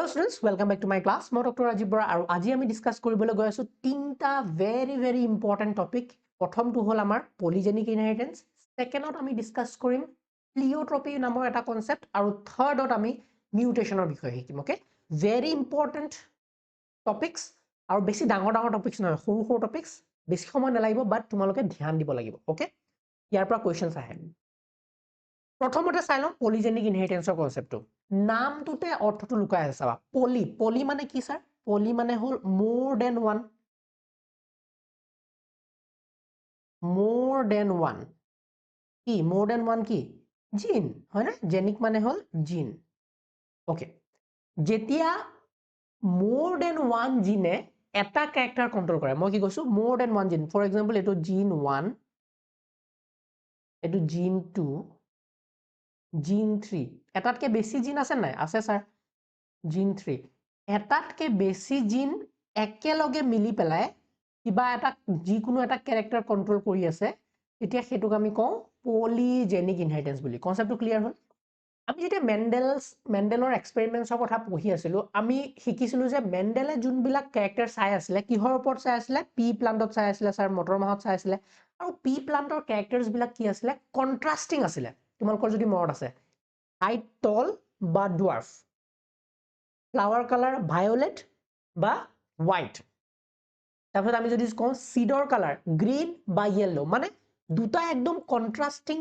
Hello students, welcome back to my class. মই doctor Rajiv Bora আৰু আজি আমি ডিসকাস কৰিবলৈ গৈ আছো তিনটা very important topic. প্ৰথমটো হ'ল আমাৰ পলিজেনিক ইনহেৰিটেন্স, সেকেন্ডত আমি ডিসকাস কৰিম প্লিওট্ৰপি নামৰ এটা কনসেপ্ট আৰু থাৰ্ডত আমি মিউটেশনৰ বিষয়ে শিকিম। ওকে, very important topics আৰু বেছি ডাঙৰ টপিকস নহয়, সৰু টপিকস, বেছি সময় নালাগিব বাট তোমালোকে ধ্যান দিব লাগিব। ওকে, ইয়াৰ পৰা কোৱেশ্চনছ আহে। প্ৰথমতে চাই লওঁ পলিজেনিক ইনহেৰিটেন্সৰ কনসেপ্টটো। নামটোতে অৰ্থটো লুকাই আছে চাবা। পলি মানে কি স্যাৰ? পলি মানে হ'ল more than one কি more than one কি জিন হয় না? জেনিক মানে হ'ল জিন। ওকে, যেতিয়া more than one জিনে এটা ক্যাৰেক্টাৰ কন্ট্ৰোল কৰে, মই কি কৈছো more than one gene, for example এইটো জিন 1, এইটো জিন 2, জিন 3, এটাতকে বেছি জিন আছে নাই? আছে স্যাৰ, জিন 3। এটাতকে বেছি জিন একেলগে মিলি পেলাই কিবা এটা যিকোনো এটা ক্যাৰেক্টাৰ কন্ট্ৰোল কৰি আছে, তেতিয়া হেতুক আমি কওঁ পলিজেনিক ইনহেৰিটেন্স বুলি। কনসেপ্টটো ক্লিয়াৰ হ'ল? আমি যেতিয়া মেন্ডেলৰ এক্সপেৰিমেন্টছৰ কথা পঢ়ি আছিলো, আমি শিকিছিলো যে মেন্ডেলে যোনবিলাক ক্যাৰেক্টাৰ চাই আছিলে কিহৰ ওপৰত চাই আছিলে? পি প্লান্টত চাই আছিলে স্যাৰ, মটৰ মাহত চাই আছিলে। আৰু পি প্লান্টৰ ক্যাৰেক্টাৰ্স বিলাক কি আছিলে? কন্ট্ৰাস্টিং আছিলে। তোমালোকৰ যদি মনত আছে, হাইট টল বা ডুৱাৰ্ফ, ফ্লাৱাৰ কালাৰ ভায়োলেট বা হোৱাইট। তাৰপিছত আমি যদি কওঁ সিডৰ কালাৰ গ্ৰীন বা ইয়েলো, মানে দুটা একদম কন্ট্ৰাস্টিং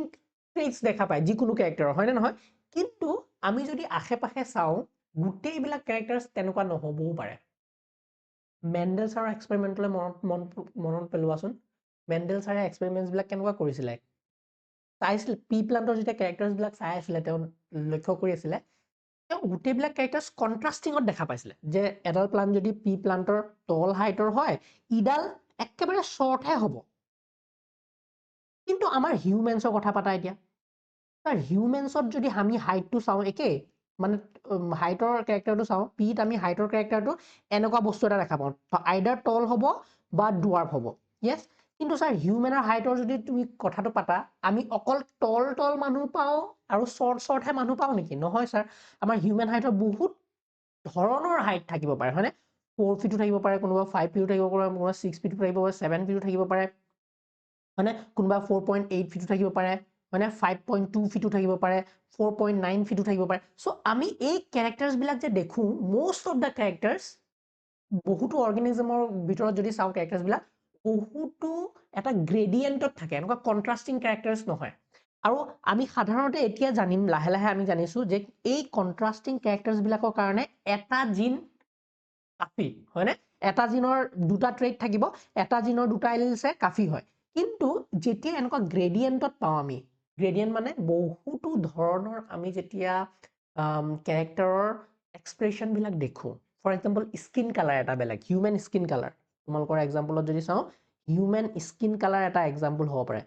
ট্ৰেটস দেখা পায় যিকোনো ক্যাৰেক্টাৰৰ, হয় নে নহয়? কিন্তু আমি যদি আশে-পাশে চাওঁ গোটেইবিলাক ক্যাৰেক্টাৰ্স তেনেকুৱা নহবও পাৰে। মেন্ডেল ছাৰৰ এক্সপেৰিমেন্টলৈ মনত পেলোৱাচোন। মেন্ডেল ছাৰে এক্সপেৰিমেন্টছ বিলাক কেনেকুৱা কৰিছিলে? চাইছিল পি প্লান্টৰ যেতিয়া ক্যাৰেক্টাৰ্স বিলাক চাই আছিলে, তেওঁ লক্ষ্য কৰি আছিলে, তেওঁ গোটেইবিলাক ক্যাৰেক্টাৰ্স কন্ট্ৰাস্টিঙত দেখা পাইছিলে যে এডাল প্লান্ট যদি পি প্লান্টৰ টল হাইটৰ হয়, ইডাল একেবাৰে শৰ্টহে হ'ব। কিন্তু আমাৰ হিউমেন্সৰ কথা পাতা এতিয়া। তাৰ হিউমেন্সত যদি আমি হাইটটো চাওঁ একে, মানে হাইটৰ ক্যাৰেক্টাৰটো চাওঁ, পিত আমি হাইটৰ ক্যাৰেক্টাৰটো এনেকুৱা বস্তু এটা দেখা পাওঁ, আইদাৰ টল হ'ব বা ডুৱাৰ্ফ হ'ব। ইয়েস, কিন্তু স্যাৰ হিউমেনৰ হাইটৰ যদি তুমি কথাটো পাতা, আমি অকল টল মানুহ পাওঁ আৰু শৰ্টহে মানুহ পাওঁ নেকি? নহয় স্যাৰ, আমাৰ হিউমেন হাইটৰ বহুত ধৰণৰ হাইট থাকিব পাৰে, হয়নে? 4 ফিটো থাকিব পাৰে, কোনোবা 5 ফিটো থাকিব পাৰে, কোনোবা 6 ফিটো থাকিব পাৰে, 7 ফিটো থাকিব পাৰে, হয়নে? কোনোবা 4.8 ফিটো থাকিব পাৰে, হয়নে? 5.2 ফিটো থাকিব পাৰে, 4.9 ফিটো থাকিব পাৰে। সো আমি এই ক্যাৰেক্টাৰ্স বিলাক যে দেখো, মোস্ট অফ দা ক্যাৰেক্টাৰ্স, বহুতো অৰ্গানিজমৰ ভিতৰত যদি চাওঁ ক্যাৰেক্টাৰ্স বিলাক, বহুতো এটা গ্ৰেডিয়েন্টত থাকে, এনেকুৱা কন্ট্ৰাস্টিং ক্যাৰেক্টাৰ্স নহয়। আৰু আমি সাধাৰণতে এতিয়া জানিম, লাহে লাহে আমি জানিছো যে এই কন্ট্ৰাস্টিং ক্যাৰেক্টাৰ্স বিলাকৰ কাৰণে এটা জিন কাফি, হয়নে? এটা জিনৰ দুটা ট্ৰেট থাকিব, এটা জিনৰ দুটা এলিলছে কাফি হয়। কিন্তু যেতিয়া এনেকুৱা গ্ৰেডিয়েন্টত পাওঁ আমি, গ্ৰেডিয়েন্ট মানে বহুতো ধৰণৰ আমি যেতিয়া ক্যাৰেক্টাৰৰ এক্সপ্ৰেশন বিলাক দেখো, ফৰ এক্সাম্পল স্কিন কালাৰ এটা বেলেগ, হিউমেন স্কিন কালাৰ, তোমালোকৰ এক্সাম্পলত যদি চাওঁ হিউমেন স্কিন কালাৰ এটা এক্সাম্পল হ'ব পাৰে।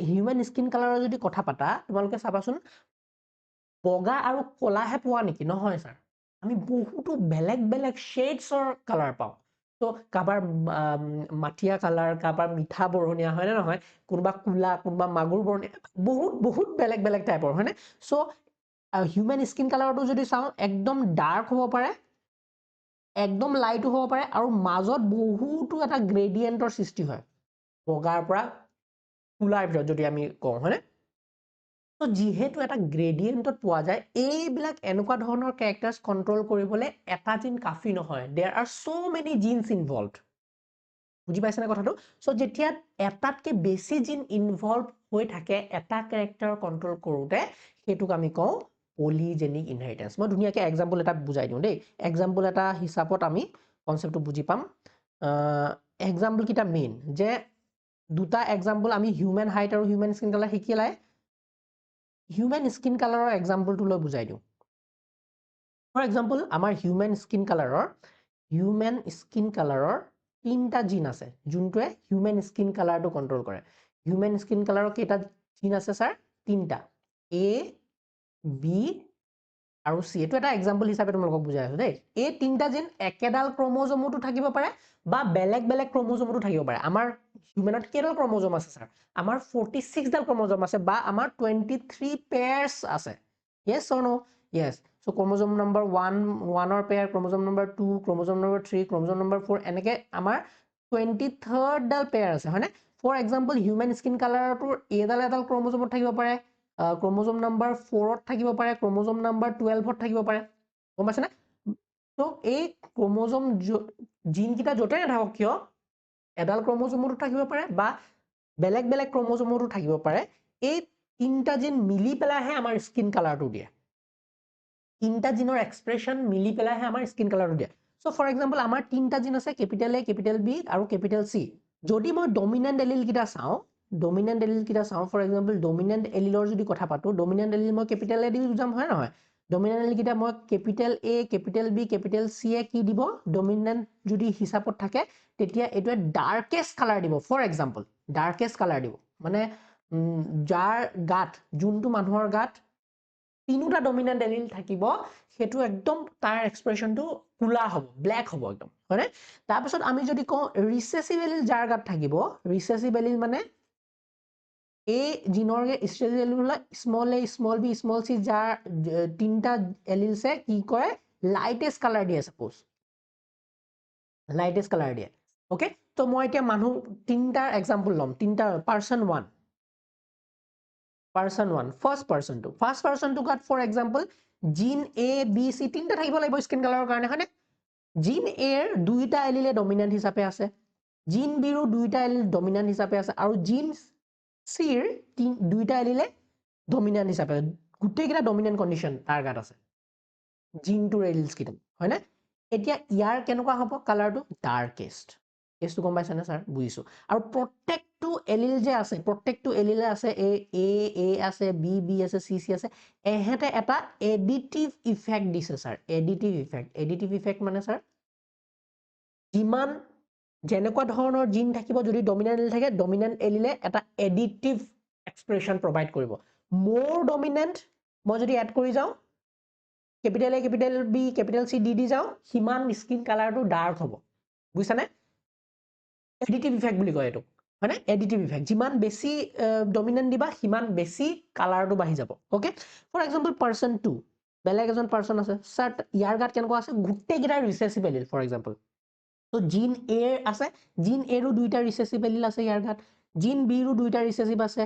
হিউমেন স্কিন কালাৰৰ যদি কথা পাতা, তোমালোকে চাবাচোন বগা আৰু কলাহে পোৱা নেকি? নহয় স্যাৰ, আমি বহুতো বেলেগ শেডছৰ কালাৰ পাওঁ। তো কাবাৰ মাটিয়া কালাৰ, কাবাৰ মিঠা বৰণীয়া, হয় নে নহয়? কোনোবা কুলা, কোনোবা মাগুৰ বৰণীয়া, বহুত বেলেগ টাইপৰ, হয়নে? সো হিউমেন স্কিন কালাৰটো যদি চাওঁ, একদম ডাৰ্ক হ'ব পাৰে, একদম লাইট হ'ব পাৰে, আৰু মাজত বহুতো এটা গ্ৰেডিয়েন্টৰ সৃষ্টি হয়, বগাৰ পৰা কুলাৰ ভিতৰত যদি আমি কওঁ, হয়নে? তো যেহেতু এটা গ্ৰেডিয়েন্টত পোৱা যায়, এইবিলাক এনেকুৱা ধৰণৰ ক্যাৰেক্টাৰ্স কন্ট্ৰোল কৰিবলৈ এটা জিন কাফি নহয়, there are so many genes involved. বুজি পাইছানে কথাটো? সো যেতিয়া এটাতকে বেছি জিন ইনভলভ হৈ থাকে এটা ক্যাৰেক্টাৰ কন্ট্ৰোল কৰোতে, হেতুক আমি কওঁ পলিজেনিক ইনহেৰিটেন্স। মই ধুনীয়াকে এক্সাম্পল এটা বুজাই দিওঁ দেই। এক্সাম্পল এটা হিচাপত আমি কনসেপ্টটো বুজি পাম। এক্সাম্পল কিটা মেইন, যে দুটা এক্সাম্পল আমি হিউমেন হাইট আৰু হিউমেন স্কিন কালাৰ শিকিলাই, হিউমেন স্কিন কালাৰৰ এক্সাম্পলটো লৈ বুজাই দিওঁ। ফৰ এক্সাম্পল আমাৰ হিউমেন স্কিন কালাৰৰ তিনটা জিন আছে, যোনটোৱে হিউমেন স্কিন কালাৰটো কন্ট্ৰোল কৰে। হিউমেন স্কিন কালাৰৰ কেইটা জিন আছে স্যাৰ? তিনটা, এ, বি আৰু সি। এইটো এটা এক্সাম্পল হিচাপে তোমালোকক বুজাই আছো দেই। এই তিনটা জিন একেডাল ক্ৰমোজোমতো থাকিব পাৰে বা বেলেগ ক্ৰমোজোমতো থাকিব পাৰে। আমাৰ হিউমেনত কেইডাল ক্ৰমোজোম আছে স্যাৰ? আমাৰ 46 ডাল ক্ৰমোজোম আছে, বা আমাৰ 23 পেয়াৰ্স আছে। Yes or no? Yes. So chromosome number 1 ৰ pair, chromosome number 2, chromosome number 3, chromosome number 4 এনেকৈ আমাৰ 23rd ডাল পেয়াৰ আছে হয়নে। ফৰ এক্সাম্পল হিউমেন স্কিন কালাৰটোৰ এডাল ক্ৰোমোজোমত থাকিব পাৰে, ক্ৰোমোজোম নম্বৰ 4ত থাকিব পাৰে, ক্ৰোমোজোম নম্বৰ 12ত থাকিব পাৰে, গম পাইছেনে। তো এই ক্ৰোমোজোম জিনকেইটা য'তে নাথাকক কিয় এডাল ক্ৰোমোজোমতো থাকিব পাৰে বা বেলেগ বেলেগ ক্ৰোমোজোমতো থাকিব পাৰে। এই তিনিটা জিন মিলি পেলাইহে আমাৰ স্কিন কালাৰটো দিয়ে, তিনিটা জিনৰ এক্সপ্ৰেছন মিলি পেলাইহে আমাৰ স্কিন কালাৰটো দিয়ে। সো ফৰ এক্সাম্পল আমাৰ তিনিটা জিন আছে, কেপিটেল এ, কেপিটেল বি আৰু কেপিটেল চি। যদি মই ডমিনেণ্ট এলিলকেইটা চাওঁ, ফৰ এক্সাম্পল ডমিনেণ্ট এলিলৰ যদি কথা পাতোঁ, ডমিনেণ্ট এলিল মই কেপিটেল এ দি বুজাম হয় নহয়। ডমিনেণ্ট এলিলকেইটা মই কেপিটেল এ, কেপিটেল বি, কেপিটেল চি এ কি দিব, ডমিনেণ্ট যদি হিচাপত থাকে তেতিয়া এইটোৱে ডাৰ্কেষ্ট কালাৰ দিব। ফৰ এক্সাম্পল ডাৰ্কেষ্ট কালাৰ দিব মানে যাৰ গাত, যোনটো মানুহৰ গাত তিনিটা ডমিনেণ্ট এলিল থাকিব সেইটো একদম তাৰ এক্সপ্ৰেছনটো কোলা হ'ব, ব্লেক হ'ব একদম হয়নে। তাৰপিছত আমি যদি কওঁ ৰিচেছিভ এলিল যাৰ গাত থাকিব, ৰিচেছিভ এলিল মানে এই জিনৰ ৰিচেছিভ এলিল হ'লে স্মল এ, স্মল বি, স্মল চি, যাৰ তিনিটা এলিলছে কি কৰে লাইটেষ্ট কালাৰ দিয়ে, ছাপোজ লাইটেষ্ট কালাৰ দিয়ে। অ'কে, তো মই এতিয়া মানুহ তিনিটাৰ এক্সাম্পল ল'ম, তিনিটা পাৰ্চন 1, ফাৰ্ষ্ট পাৰ্চনটো গাত for example gene A, B, C তিনিটা থাকিব লাগিব স্কিন কালাৰৰ কাৰণে হয়নে। জিন এৰ 2টা এলিলে ডমিনেণ্ট হিচাপে আছে, জিন বিৰো 2টা এলিল ডমিনেণ্ট হিচাপে আছে আৰু জিন চিৰ 2টা এলিলে ডমিনেণ্ট হিচাপে, গোটেইকেইটা ডমিনেণ্ট কণ্ডিশ্যন তাৰ গাত আছে জিনটোৰ এলিলছ কেইটা হয়নে। এতিয়া ইয়াৰ কেনেকুৱা হ'ব কালাৰটো, ডাৰ্কেষ্ট। কেছটো গম পাইছেনে ছাৰ, বুজিছোঁ। আৰু প্ৰত্যেকটো এলিল যে আছে, প্ৰত্যেকটো এলিলে আছে এ আছে, বি আছে, চি আছে, এহেঁতে এটা এডিটিভ ইফেক্ট দিছে ছাৰ। এডিটিভ ইফেক্ট মানে ছাৰ যিমান যেনেকুৱা ধৰণৰ জিন থাকিব, যদি ডমিনেণ্ট এলিল থাকে ডমিনেণ্ট এলিলে এটা এডিটিভ এক্সপ্ৰেছন প্ৰভাইড কৰিব। মোৰ ডমিনেণ্ট মই যদি এড কৰি যাওঁ, কেপিটেল এ, কেপিটেল বি, কেপিটেল চি দি যাওঁ, সিমান স্কিন কালাৰটো ডাৰ্ক হ'ব, বুজিছানে। এডিটিভ ইফেক্ট বুলি কয় এইটো হয়নে, এডিটিভ ইফেক্ট। যিমান বেছি ডমিনেণ্ট দিবা সিমান বেছি কালাৰটো বাঢ়ি যাব। অ'কে, ফৰ এক্সাম্পল পাৰ্চন 2, বেলেগ এজন পাৰ্চন আছে ছাৰ, ইয়াৰ গাত কেনেকুৱা আছে, গোটেইকেইটা ৰিচেছিভ এলিল ফৰ এক্সাম্পল। তো জিন এ আছে, জিন এৰো 2টা ৰিচেছিভ এলিল আছে ইয়াৰ গাত, জিন বিৰো 2টা ৰিচেছিভ আছে,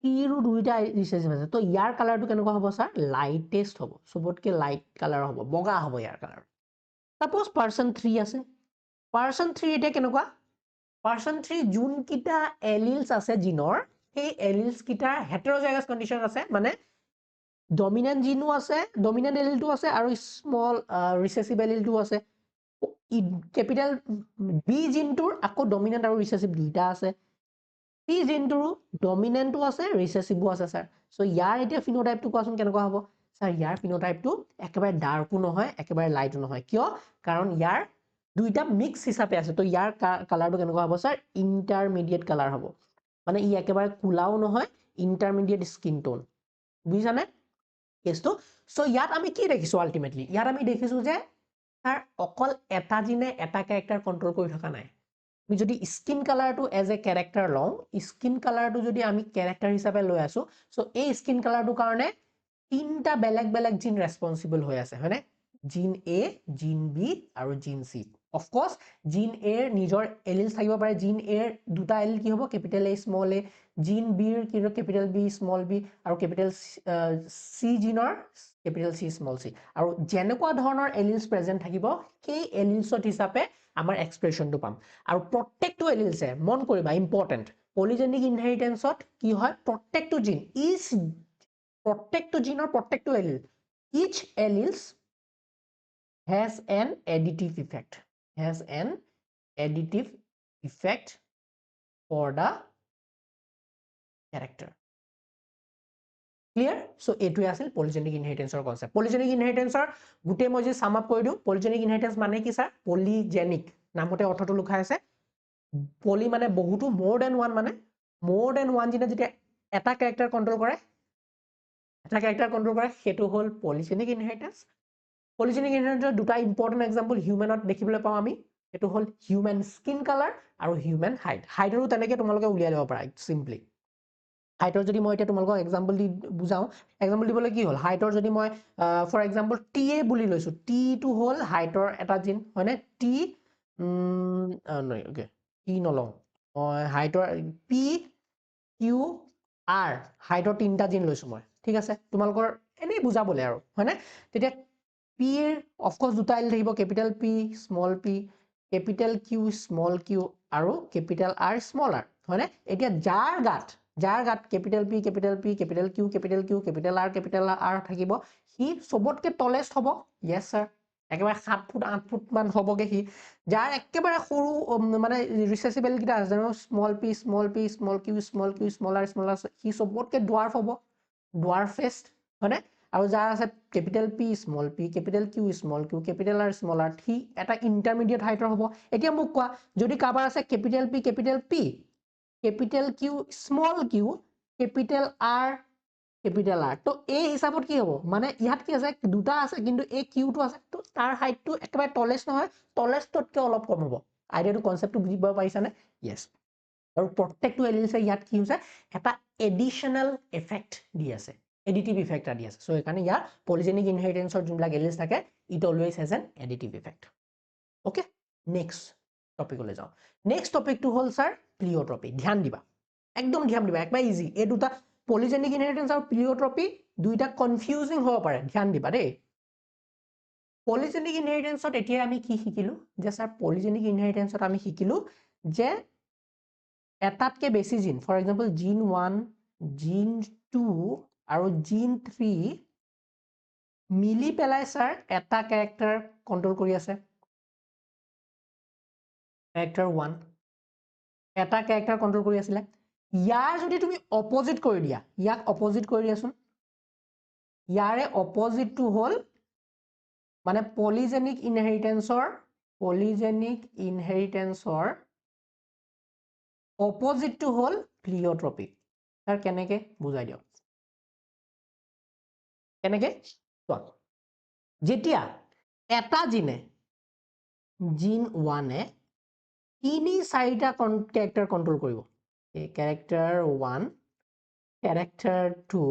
চিৰো 2টা ৰিচেছিভ আছে। তো ইয়াৰ কালাৰটো কেনেকুৱা হ'ব ছাৰ, লাইটেষ্ট হ'ব, চবতকৈ লাইট কালাৰ হ'ব, বগা হ'ব ইয়াৰ কালাৰ। ছাপোজ পাৰ্চন 3 আছে, পাৰ্চন 3 এতিয়া কেনেকুৱা, পাৰ্চন 3 যোনকেইটা এলিলছ আছে জিনৰ, সেই এলিলছ কেইটাৰ হেটেৰ'জাইগাছ কণ্ডিশ্যন আছে, মানে ডমিনেণ্ট জিনো আছে, ডমিনেণ্ট এলিলটো আছে আৰু স্মল ৰিচেছিভ এলিলটো আছে। কেপিটেল বি জিনটোৰ আকৌ ডমিনেণ্ট আৰু ৰিচেছিভ 2টা আছে, চি জিনটোৰো ডমিনেণ্টো আছে, ৰিচেছিভো আছে ছাৰ। চ' ইয়াৰ এতিয়া ফিনোটাইপটো কোৱাচোন কেনেকুৱা হ'ব ছাৰ। ইয়াৰ ফিনোটাইপটো একেবাৰে ডাৰ্কো নহয়, একেবাৰে লাইটো নহয়, কিয়, কাৰণ ইয়াৰ 2টা মিক্স হিচাপে আছে। তো ইয়াৰ কালাৰটো কেনেকুৱা হ'ব ছাৰ, ইণ্টাৰমিডিয়েট কালাৰ হ'ব, মানে ই একেবাৰে কোলাও নহয়, ইণ্টাৰমিডিয়েট স্কিন টোন, বুজিছানে কেছটো। চ' ইয়াত আমি কি দেখিছোঁ, আল্টিমেটলি ইয়াত আমি দেখিছোঁ যে ছাৰ অকল এটা জিনে এটা কেৰেক্টাৰ কণ্ট্ৰল কৰি থকা নাই। আমি যদি স্কিন কালাৰটো এজ এ কেৰেক্টাৰ লওঁ, স্কিন কালাৰটো যদি আমি কেৰেক্টাৰ হিচাপে লৈ আছোঁ, চ' এই স্কিন কালাৰটোৰ কাৰণে 3টা বেলেগ বেলেগ জিন ৰেছপনচিবল হৈ আছে হয়নে, জিন এ, জিন বি আৰু জিন চি। অফক'ৰ্ছ জিন এৰ নিজৰ এলিলছ থাকিব পাৰে, জিন এৰ 2টা এলিল কি হ'ব, কেপিটেল এ, স্মল এ, জিন বিৰ কি হ'ব, কেপিটেল বি, স্মল বি, আৰু কেপিটেল চি জিনৰ কেপিটেল চি, স্মল চি। আৰু যেনেকুৱা ধৰণৰ এলিলছ প্ৰেজেণ্ট থাকিব সেই এলিলছত হিচাপে আমাৰ এক্সপ্ৰেছনটো পাম। আৰু প্ৰত্যেকটো এলিলছে মন কৰিবা, ইম্পৰ্টেণ্ট, পলিজেনিক ইনহেৰিটেঞ্চত কি হয়, প্ৰত্যেকটো জিন, প্ৰত্যেকটো জিনৰ প্ৰত্যেকটো allele, each alleles has an additive effect for the character. Clear. So' এইটোৱে আছিল পলিজেনিক ইনহেৰিটেঞ্চৰ কনচেপ্ট। পলিজেনিক ইনহেৰিটেঞ্চৰ গোটেই মই যদি চাম আপ কৰি দিওঁ, পলিজেনিক ইনহেৰিটেঞ্চ মানে কি ছাৰ, পলিজেনিক নামতে অৰ্থটো লুকাই আছে। পলি মানে বহুতো, মোৰ দেন ওৱান মানে মোৰ দেন ওৱান জিনে যেতিয়া এটা কেৰেক্টাৰ কণ্ট্ৰল কৰে, সেইটো হ'ল পলিজেনিক ইনহেৰিটেঞ্চ। পলিজেনিক ইনহেৰিটেঞ্চৰ 2টা ইম্পৰ্টেণ্ট এক্সাম্পল হিউমেনত দেখিবলৈ পাওঁ আমি, সেইটো হ'ল হিউমেন স্কিন কালাৰ আৰু হিউমেন হাইট। হাইটৰো তেনেকৈ তোমালোকে উলিয়াই ল'ব পাৰা চিম্পলি। হাইটৰ যদি মই এতিয়া তোমালোকক এক্সাম্পল দি বুজাওঁ এক্সাম্পল দিবলৈ কি হ'ল হাইটৰ যদি মই ফৰ এক্সাম্পল টি এ বুলি লৈছোঁ টি টু হ'ল হাইটৰ এটা জিন হয়নে টি অ'কে টি নলওঁ মই হাইটৰ পি কিউ আৰ হাইটৰ তিনিটা জিন লৈছোঁ মই ঠিক আছে তোমালোকৰ এনেই বুজাবলৈ আৰু হয়নে তেতিয়া পি এৰ অফক'ৰ্চ দুটা এল থাকিব capital P small P capital Q small Q আৰু কেপিটেল আৰ স্মল আৰ হয়নে এতিয়া যাৰ গাত capital P capital Q capital R থাকিব সি চবতকে টলেষ্ট হ'ব য়েছ ছাৰ একেবাৰে 7 ফুট 8 ফুট মান হ'বগে সি যাৰ একেবাৰে সৰু মানে ৰিচেচিবল কেইটা আছে জানো small P small Q small R C চবতকে ডুৱাৰ্ফ হ'ব ডুৱাৰ্ফেষ্ট হয়নে আৰু যাৰ আছে capital P capital Q capital R C এটা ইণ্টাৰমিডিয়েট হাইটৰ হ'ব এতিয়া মোক কোৱা যদি কাৰোবাৰ আছে capital P capital Q capital R তো এই হিচাপত কি হ'ব মানে ইয়াত কি আছে দুটা আছে কিন্তু এই কিউটো আছে তো তাৰ হাইটটো একেবাৰে টলেষ্ট নহয় টলেষ্টতকৈ অলপ কম হ'ব আইডিয়াটো কনচেপ্টটো বুজিব পাৰিছানে য়েছ আৰু প্ৰত্যেকটো এলিমেণ্টছে ইয়াত কি হৈছে এটা এডিশ্যনেল এফেক্ট দি আছে এডিটিভ ইফেক্ট এটা দি আছে চ' সেইকাৰণে ইয়াৰ পলিজেনিক ইনহেৰিটেন্সৰ যোনবিলাক এলিমেণ্টছ থাকে it always has an additive effect okay next টপিকলৈ যাওঁ নেক্সট টপিকটো হ'ল ছাৰ প্লিঅ'ট্ৰপি ধ্যান দিবা একদম ধ্যান দিবা একবাৰ ইজি এই দুটা পলিজেনিক ইনহেৰিটেন্স আৰু প্লিঅ'ট্ৰপি দুইটা কনফিউজিং হ'ব পাৰে ধ্যান দিবা দেই পলিজেনিক ইনহেৰিটেন্সত এতিয়া আমি কি শিকিলো যে ছাৰ পলিজেনিক ইনহেৰিটেন্সত আমি শিকিলো যে এটাতকে বেছি জিন ফৰ এক্সাম্পল জিন 1 জিন 2 আৰু জিন 3 মিলি পেলাই ছাৰ এটা কেৰেক্টাৰ কন্ট্ৰল কৰি আছে কেৰেক্টাৰ 1 এটা কেৰেক্টাৰ কন্ট্ৰল কৰি আছিলে ইয়াৰ যদি তুমি অপজিট কৰি দিয়া ইয়াক অপজিট কৰি দিয়াচোন ইয়াৰে অপজিটটো হ'ল মানে পলিজেনিক ইনহেৰিটেন্সৰ অপজিটটো হ'ল প্লিঅ'ট্ৰপি তাৰ কেনেকে বুজাই দিয়ক কেনেকে চোৱা যেতিয়া এটা জিনে জিন 1 তিনি চাৰিটা কেৰেক্টাৰ কন্ট্ৰল কৰিব কেৰেক্টাৰ 1 কেৰেক্টাৰ 2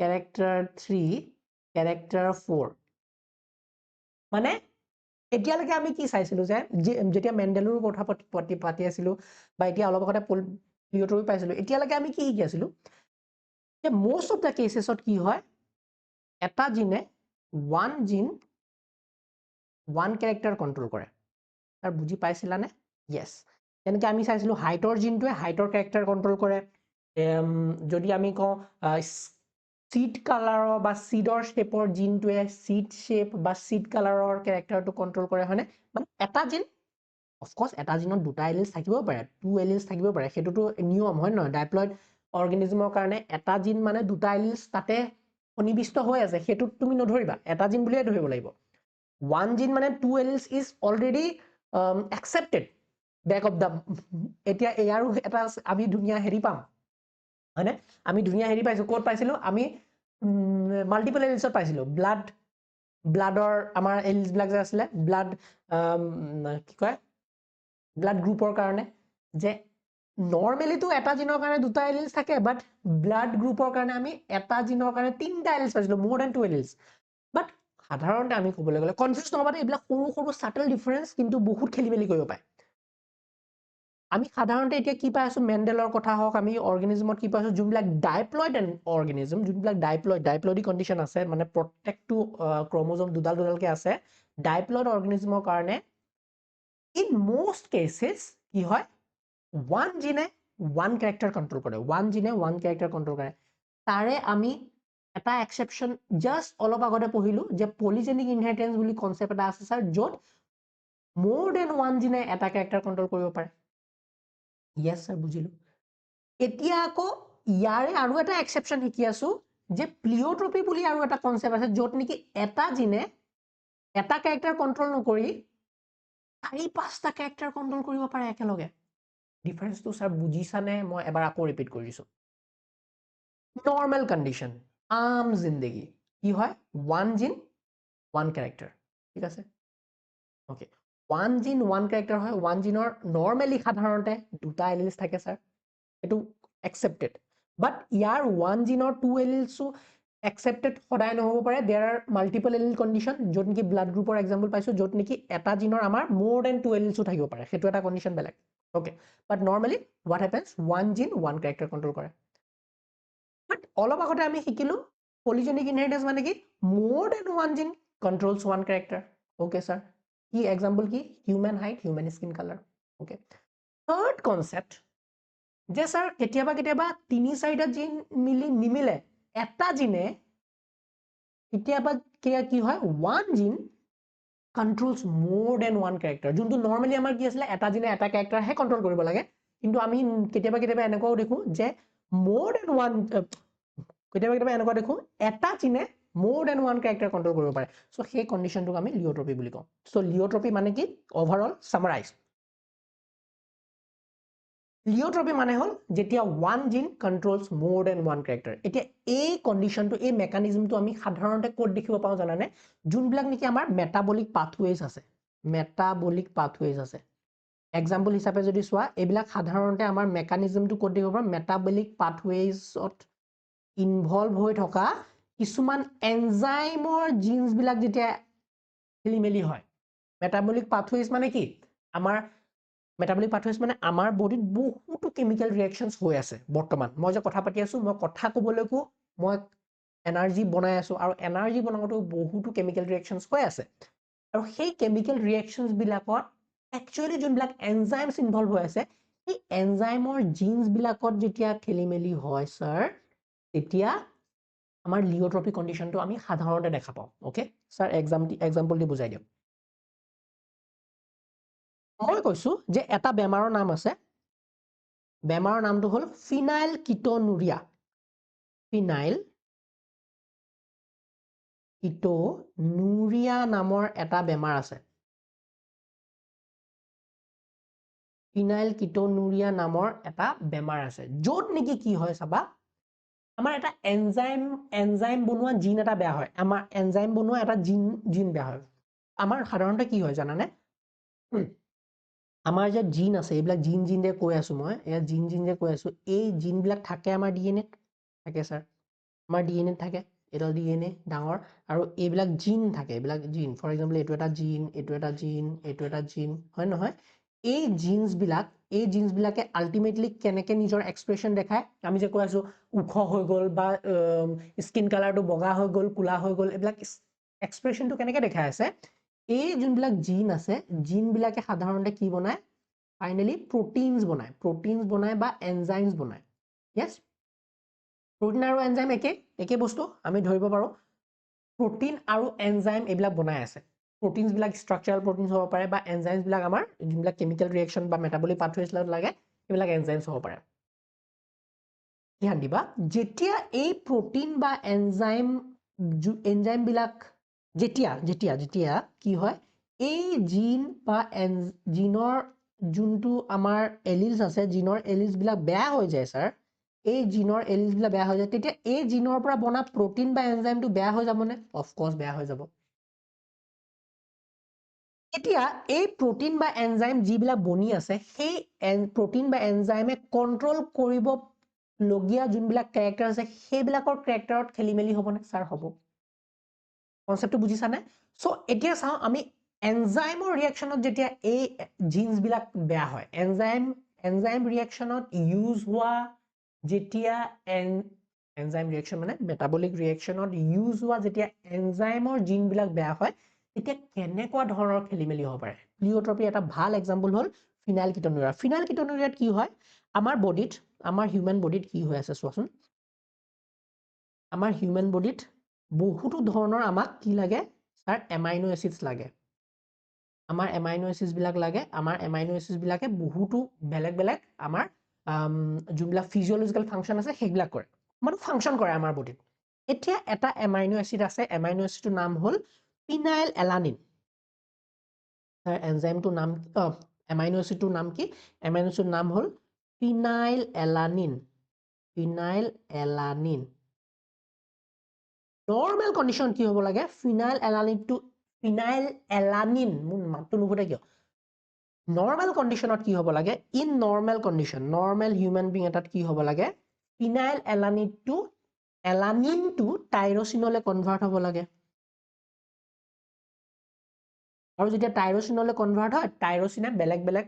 কেৰেক্টাৰ 3 কেৰেক্টাৰ 4 মানে এতিয়ালৈকে আমি কি চাইছিলো যে যেতিয়া মেণ্ডেলৰ কথা পাতি আছিলো বা এতিয়া অলপ আগতে প্লিঅ'ট্ৰপি পাইছিলো এতিয়ালৈকে আমি কি শিকি আছিলো যে most of the cases কি হয় এটা জিনে ওৱান কেৰেক্টাৰ কন্ট্ৰল কৰে তাৰ বুজি পাইছিলানে য়েছ তেনেকৈ আমি চাইছিলো হাইটৰ জিনটোৱে হাইটৰ কেৰেক্টাৰ কন্ট্ৰল কৰে যদি আমি কওঁ সিড কালাৰৰ বা সিডৰ শেপৰ জিনটোৱে সিড শেপ বা সিড কালাৰৰ কেৰেক্টাৰটো কন্ট্ৰল কৰে হয়নে মানে এটা জিন অফক'ৰ্চ এটা জিনত দুটা এলিমেণ্টছ থাকিব পাৰে টু এলিমেণ্টছ থাকিব পাৰে সেইটোতো নিয়ম হয় নহয় ডাইপ্লয়েড অৰ্গেনিজমৰ কাৰণে এটা জিন মানে দুটা এলিমেণ্টছ তাতে সন্নিৱিষ্ট হৈ আছে সেইটোত তুমি নধৰিবা এটা জিন বুলিয়ে ধৰিব লাগিব ওৱান জিন মানে two elements is already accepted back of the এতিয়া এয়াৰো এটা আমি ধুনীয়া হেৰি পাম হয়নে আমি ধুনীয়া হেৰি পাইছো ক'ত পাইছিলো আমি মাল্টিপল এলিমেণ্টছত পাইছিলো ব্লাডৰ আমাৰ এলিমেণ্টছবিলাক যে আছিলে কি কয় ব্লাড গ্ৰুপৰ কাৰণে যে নৰ্মেলিটো এটা জিনৰ কাৰণে দুটা এলিমেণ্টছ থাকে বাট ব্লাড গ্ৰুপৰ কাৰণে আমি এটা জিনৰ কাৰণে তিনিটা এলিমেণ্টছ পাইছিলো মোৰ দেন টু এলিমেণ্টছ বাট সাধাৰণতে আমি ক'বলৈ গ'লে কনফিউজ নহ'বা এইবিলাক সৰু সৰু সাটল ডিফাৰেঞ্চ কিন্তু বহুত খেলি মেলি কৰিব পাৰে আমি সাধাৰণতে এতিয়া কি পাই আছো মেণ্ডেলৰ কথা হওক আমি অৰ্গেনিজমত কি পাইছো যোনবিলাক ডাইপ্লয়েড অৰ্গেনিজম যোনবিলাক ডাইপ্লয়েডিক কণ্ডিশ্যন আছে মানে প্ৰত্যেকটো ক্ৰমোজম দুডালকে আছে ডাইপ্লয়েড অৰ্গেনিজমৰ কাৰণে ইন most cases কি হয় ওৱান জিনে ওৱান কেৰেক্টাৰ কন্ট্ৰল কৰে তাৰে আমি এটা এক্সেপশ্যন জাষ্ট অলপ আগতে পঢ়িলো যে পলিজেনিক ইনহেৰিটেন্স বুলি কনচেপ্ট এটা আছে ছাৰ য'ত মোৰ দেন ওৱান জিনে এটা কেৰেক্টাৰ কন্ট্ৰল কৰিব পাৰে য়েছ ছাৰ বুজিলো এতিয়া আকৌ ইয়াৰে আৰু এটা এক্সেপশ্যন শিকি আছো যে প্লিঅ'ট্ৰপি বুলি আৰু এটা কনচেপ্ট আছে য'ত নেকি এটা জিনে এটা কেৰেক্টাৰ কন্ট্ৰল নকৰি 4-5টা কেৰেক্টাৰ কন্ট্ৰল কৰিব পাৰে একেলগে ডিফাৰেন্সটো ছাৰ বুজিছানে মই এবাৰ আকৌ ৰিপিট কৰি দিছো নৰ্মেল কণ্ডিশ্যন আম জিন্দগী কি হয় ওৱান জিন ওৱান কেৰেক্টাৰ ঠিক আছে okay one gene one character হয় ওৱান জিনৰ নৰ্মেলি সাধাৰণতে দুটা এলিমেণ্টছ থাকে ছাৰ এইটো একচেপ্টেড বাট ইয়াৰ ওৱান জিনৰ 2 এলিলছো একচেপ্টেড সদায় নহ'ব পাৰে there are multiple allele condition য'ত নেকি ব্লাড গ্ৰুপৰ এক্সাম্পল পাইছোঁ য'ত নেকি এটা জিনৰ আমাৰ মোৰ দেন 2 এলিলছো থাকিব পাৰে সেইটো এটা কণ্ডিশ্যন বেলেগ okay but normally what happens one gene one character control কৰে বাট অলপ আগতে আমি শিকিলোঁ পলিজেনিক ইনহেৰিটেন্স মানে কি মোৰ দেন ওৱান জিন controls one character okay sir কি এক্সাম্পল কি human height human skin colour okay third concept যে ছাৰ কেতিয়াবা কেতিয়াবা 3-4টা জিন মিলি নিমিলে এটা জিনে কেতিয়াবা কি হয় ওৱান জিন কণ্ট্ৰলছ মোৰ দেন ওৱান কেৰেক্টাৰ যোনটো নৰ্মেলি আমাৰ কি আছিলে এটা জিনে এটা কেৰেক্টাৰহে কণ্ট্ৰল কৰিব লাগে কিন্তু আমি কেতিয়াবা কেতিয়াবা এনেকুৱাও দেখোঁ যে মোৰ দেন ওৱান কেতিয়াবা কেতিয়াবা এনেকুৱা দেখোঁ এটা জিনে মোৰ দেন ওৱান কেৰেক্টাৰ কণ্ট্ৰল কৰিব পাৰে চ' সেই কণ্ডিশ্যনটোক আমি লিঅ'ট্ৰপি বুলি কওঁ চ' লিঅ'ট্ৰপি মানে কি অভাৰঅল চামাৰাইজ লিঅ'ট্ৰপি মানে হ'ল যেতিয়া ওৱান জিন কণ্ট্ৰলছ মোৰ দেন ওৱান কেৰেক্টাৰ এতিয়া এই কণ্ডিশ্যনটো এই মেকানিজমটো আমি সাধাৰণতে ক'ত দেখিব পাওঁ জানানে যোনবিলাক নেকি আমাৰ মেটাবলিক পাথৱেজ আছে মেটাবলিক পাথৱেজ আছে এক্সাম্পল হিচাপে যদি চোৱা এইবিলাক সাধাৰণতে আমাৰ মেকানিজমটো ক'ত দেখিব পাৰোঁ মেটাবলিক পাথৱেজত ইনভলভ হৈ থকা কিছুমান এনজাইমৰ জিন্সবিলাক যেতিয়া খেলি মেলি হয় মেটাবলিক পাথৱেজ মানে কি আমাৰ মেটাবলিক পাথৱেজ মানে আমাৰ বডিত বহুতো কেমিকেল ৰিয়েকশ্যনছ হৈ আছে বৰ্তমান মই যে কথা পাতি আছোঁ মই কথা ক'বলৈকো মই এনাৰ্জি বনাই আছোঁ আৰু এনাৰ্জি বনাওঁতেও বহুতো কেমিকেল ৰিয়েকশ্যনছ হৈ আছে আৰু সেই কেমিকেল ৰিয়েকশ্যনছবিলাকত একচুৱেলি যোনবিলাক এনজাইমছ ইনভলভ হৈ আছে সেই এনজাইমৰ জিন্সবিলাকত যেতিয়া খেলি মেলি হয় ছাৰ তেতিয়া আমাৰ লিঅ'ট্ৰপি কণ্ডিশ্যনটো আমি সাধাৰণতে দেখা পাওঁ অ'কে ছাৰ এক্সাম্পল দি বুজাই দিয়ক মই কৈছোঁ যে এটা বেমাৰৰ নাম আছে বেমাৰৰ নামটো হ'ল ফিনাইল কিটনুৰিয়া ফিনাইল কিটনুৰিয়া নামৰ এটা বেমাৰ আছে ফিনাইল কিটনুৰিয়া নামৰ এটা বেমাৰ আছে য'ত নেকি কি হয় চাবা আমাৰ এটা এনজাইম বনোৱা জিন এটা বেয়া হয় আমাৰ এনজাইম বনোৱা এটা জিন বেয়া হয় আমাৰ সাধাৰণতে কি হয় জানানে আমাৰ যে জিন আছে এইবিলাক জিন যে কৈ আছোঁ মই এয়া জিন যে কৈ আছোঁ এই জিনবিলাক থাকে আমাৰ ডিএনএত থাকে ছাৰ আমাৰ ডিএনএত থাকে এইডাল ডিএনএ ডাঙৰ আৰু এইবিলাক জিন থাকে এইবিলাক জিন ফৰ এক্সাম্পল এইটো এটা জিন এইটো এটা জিন এইটো এটা জিন হয় নহয় এই জিন্সবিলাকে আল্টিমেটলি কেনেকৈ নিজৰ এক্সপ্ৰেশ্যন দেখায় আমি যে কৈ আছোঁ ওখ হৈ গ'ল বা স্কিন কালাৰটো বগা হৈ গ'ল কোলা হৈ গ'ল এইবিলাক এক্সপ্ৰেশ্যনটো কেনেকৈ দেখাই আছে এই যোনবিলাক জিন আছে জিনবিলাকে সাধাৰণতে কি বনায় ফাইনেলি প্ৰটিনছ বনায় বা এনজাইমছ বনায় য়েছ প্ৰটিন আৰু এনজাইম একে বস্তু আমি ধৰিব পাৰোঁ প্ৰটিন আৰু এনজাইম এইবিলাক বনাই আছে প্ৰটিনছবিলাক ষ্ট্ৰাকচাৰেল প্ৰটিনছ হ'ব পাৰে বা এনজাইমছবিলাক আমাৰ যোনবিলাক কেমিকেল ৰিয়েকশ্যন বা মেটাবলিক পাথৱেজ লাগে সেইবিলাক এনজাইমছ হ'ব পাৰে ধ্যান দিবা যেতিয়া এই প্ৰটিন বা এনজাইমবিলাক যেতিয়া কি হয় এই জিন বা জিনৰ যোনটো আমাৰ এলিলছ আছে জিনৰ এলিলছবিলাক বেয়া হৈ যায় ছাৰ এই জিনৰ এলিলছবিলাক বেয়া হৈ যায় তেতিয়া এই জিনৰ পৰা বনা প্ৰটিন বা এনজাইমটো বেয়া হৈ যাবনে অফক'ৰ্ছ বেয়া হৈ যাব এতিয়া এই প্ৰটিন বা এনজাইম যিবিলাক বনি আছে সেই প্ৰটিন বা এনজাইমে কণ্ট্ৰল কৰিবলগীয়া যোনবিলাক কেৰেক্টাৰ আছে সেইবিলাকৰ কেৰেক্টাৰত খেলি মেলি হ'বনে ছাৰ হ'ব কনচেপ্টটো বুজিছানে চ' এতিয়া চাওঁ আমি এনজাইমৰ ৰিয়েকশ্যনত যেতিয়া এই জিন্সবিলাক বেয়া হয় এনজাইম ৰিয়েকশ্যনত ইউজ হোৱা যেতিয়া এনজাইম ৰিয়েকশ্যন মানে মেটাবলিক ৰিয়েকশ্যনত ইউজ হোৱা যেতিয়া এনজাইমৰ জিনবিলাক বেয়া হয় তেতিয়া কেনেকুৱা ধৰণৰ খেলি মেলি হ'ব পাৰে লিঅ'ট্ৰপি এটা ভাল এক্সাম্পল হ'ল ফিনাইল কিটনুৰিয়াত কি হয় আমাৰ বডিত আমাৰ হিউমেন বডিত কি হৈ আছে চোৱাচোন আমাৰ হিউমেন বডিত বহুতো ধৰণৰ আমাক কি লাগে ছাৰ এমাইনো এচিডছ লাগে আমাৰ এমাইনো এচিডছবিলাক লাগে আমাৰ এমাইনো এচিডছবিলাকে বহুতো বেলেগ আমাৰ যোনবিলাক ফিজিঅ'লজিকেল ফাংচন আছে সেইবিলাক কৰে মানে ফাংচন কৰে আমাৰ বডিত এতিয়া এটা এমাইনো এচিড আছে এমাইনো এচিডটোৰ নাম হ'ল ফিনাইল এলানিন এনজাইমটোৰ নাম এমাইনো এচিডটোৰ নাম কি এমাইনো এচিডৰ নাম হ'ল ফিনাইল এলানিন নৰ্মেল কণ্ডিশ্যন কি হ'ব লাগে ফিনাইল এলানিন মোৰ মাতটো নুফুটে কিয় নৰ্মেল কণ্ডিশ্যনত কি হ'ব লাগে in normal condition normal human being এটাত কি হ'ব লাগে ফিনাইল এলানিন টু টাইৰচিনলৈ কনভাৰ্ট হ'ব লাগে আৰু যেতিয়া টাইৰচিনলৈ কনভাৰ্ট হয় টাইৰচিনে বেলেগ বেলেগ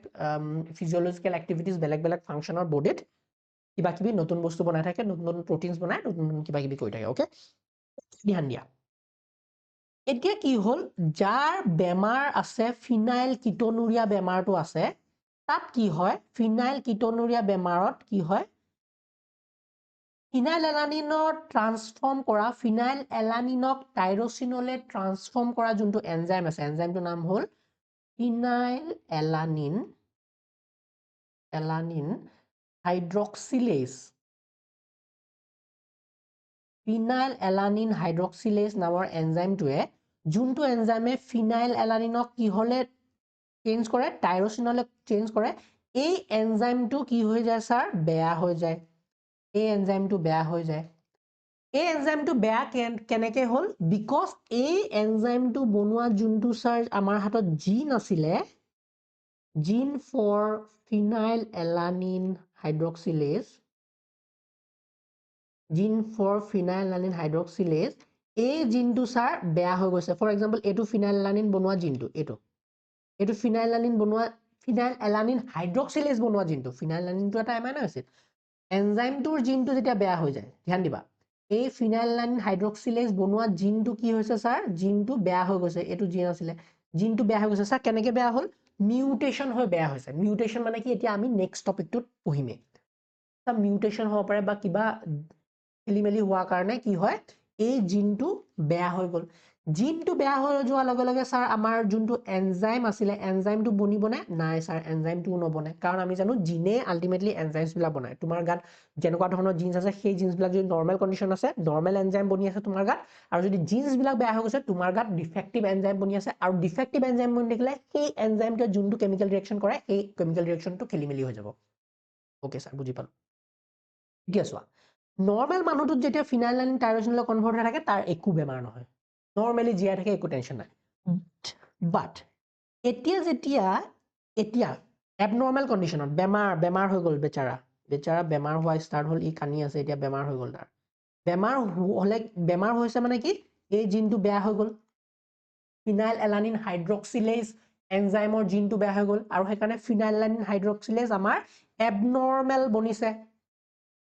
ফিজিঅলজিক্যাল এক্টিভিটিজ বেলেগ ফাংচনৰ বডিত কিবা কিবি নতুন বস্তু বনাই থাকে নতুন প্ৰটিনছ বনাই নতুন কিবা কিবি কৰি থাকে ওকে ধ্যান দিয়া এতিয়া কি হ'ল যাৰ বেমাৰ আছে ফিনাইল কিটোনুৰিয়া বেমাৰটো আছে তাত কি হয় ফিনাইল কিটোনুৰিয়া বেমাৰত কি হয় ফিনাইল এলানিনৰ ট্ৰান্সফৰ্ম কৰা ফিনাইল এলানিনক টাইৰচিনলৈ ট্ৰান্সফৰ্ম কৰা যোনটো এনজাইম আছে এনজাইমটোৰ নাম হ'ল phenyl alanine hydroxylase phenyl alanine hydroxylase নামৰ এনজাইমটোৱে যোনটো এনজাইমে ফিনাইল এলানিনক কিহলে চেঞ্জ কৰে টাইৰচিনলৈ চেঞ্জ কৰে এই এনজাইমটো কি হৈ যায় স্যাৰ বেয়া হৈ যায় এই এনজাইমটো বেয়া হৈ যায় এই এনজাইমটো বেয়া কেনেকৈ হ'ল বিকজ এই এনজাইমটো বনোৱা যোনটো স্যাৰ আমাৰ হাতত জিন আছিলে gene for phenylalanine hydroxylase gene for phenylalanine hydroxylase এই জিনটো স্যাৰ বেয়া হৈ গৈছে ফৰ এক্সাম্পল এইটো ফিনাইল এলানিন বনোৱা জিনটো এইটো ফিনাইল এলানিন হাইড্ৰক্সিলেজ বনোৱা জিনটো ফিনাইল এলানিনটো এটা এমাইনো এচিড এনজাইমটোৰ জিনটো যেতিয়া বেয়া হৈ যায় ধ্যান দিবা এই ফিনাইল এলানিন হাইড্ৰক্সিলেজ বনোৱা জিনটো কি হৈছে স্যাৰ জিনটো বেয়া হৈ গৈছে এইটো জিন আছিলে জিনটো বেয়া হৈ গৈছে স্যাৰ কেনেকৈ বেয়া হ'ল মিউটেশন হৈ বেয়া হৈছে মিউটেশন মানে কি এতিয়া আমি নেক্সট টপিকটোত পঢ়িমেই মিউটেশন হ'ব পাৰে বা কিবা খেলিমেলি হোৱাৰ কাৰণে কি হয় এই জিনটো বেয়া হৈ গ'ল জিনটো বেয়া হৈ যোৱাৰ লগে লগে স্যাৰ আমাৰ যোনটো এনজাইম আছিলে এনজাইমটো বনিবনে নাই স্যাৰ এনজাইমটো নবনে কাৰণ আমি জানো জিনে আল্টিমেটলি এনজাইমছবিলাক বনায় তোমাৰ গাত যেনেকুৱা ধৰণৰ জিন্স আছে সেই জিন্সবিলাক যদি নৰ্মেল কণ্ডিশ্যন আছে নৰ্মেল এনজাইম বনি আছে তোমাৰ গাত আৰু যদি জিন্সবিলাক বেয়া হৈ গৈছে তোমাৰ গাত ডিফেক্টিভ এনজাইম বনি আছে আৰু ডিফেক্টিভ এনজাইম বনি থাকিলে সেই এনজাইমটোৱে যোনটো কেমিকেল ৰিয়েকশ্যন কৰে সেই কেমিকেল ৰিয়েকশ্যনটো খেলিমেলি হৈ যাব ওকে স্যাৰ বুজি পালো এতিয়া চোৱা নৰ্মেল মানুহটোত যেতিয়া ফিনাইল এলানিন টাইৰচিনলৈ কনভাৰ্ট হৈ থাকে তাৰ একো বেমাৰ নহয় নৰ্মেলি জীয়াই থাকে একো টেনশ্যন নাই বাট এতিয়া এবনৰ্মেল কণ্ডিশ্যনত বেমাৰ হৈ গ'ল বেচাৰা বেমাৰ হোৱা ষ্টাৰ্ট হ'ল ই কানি আছে এতিয়া বেমাৰ হৈ গ'ল তাৰ বেমাৰ হৈছে মানে কি এই জিনটো বেয়া হৈ গ'ল ফিনাইল এলানিন হাইড্ৰক্সিলেজ এনজাইমৰ জিনটো বেয়া হৈ গ'ল আৰু সেইকাৰণে ফিনাইল এলানিন হাইড্ৰক্সিলেজ আমাৰ এবনৰ্মেল বনিছে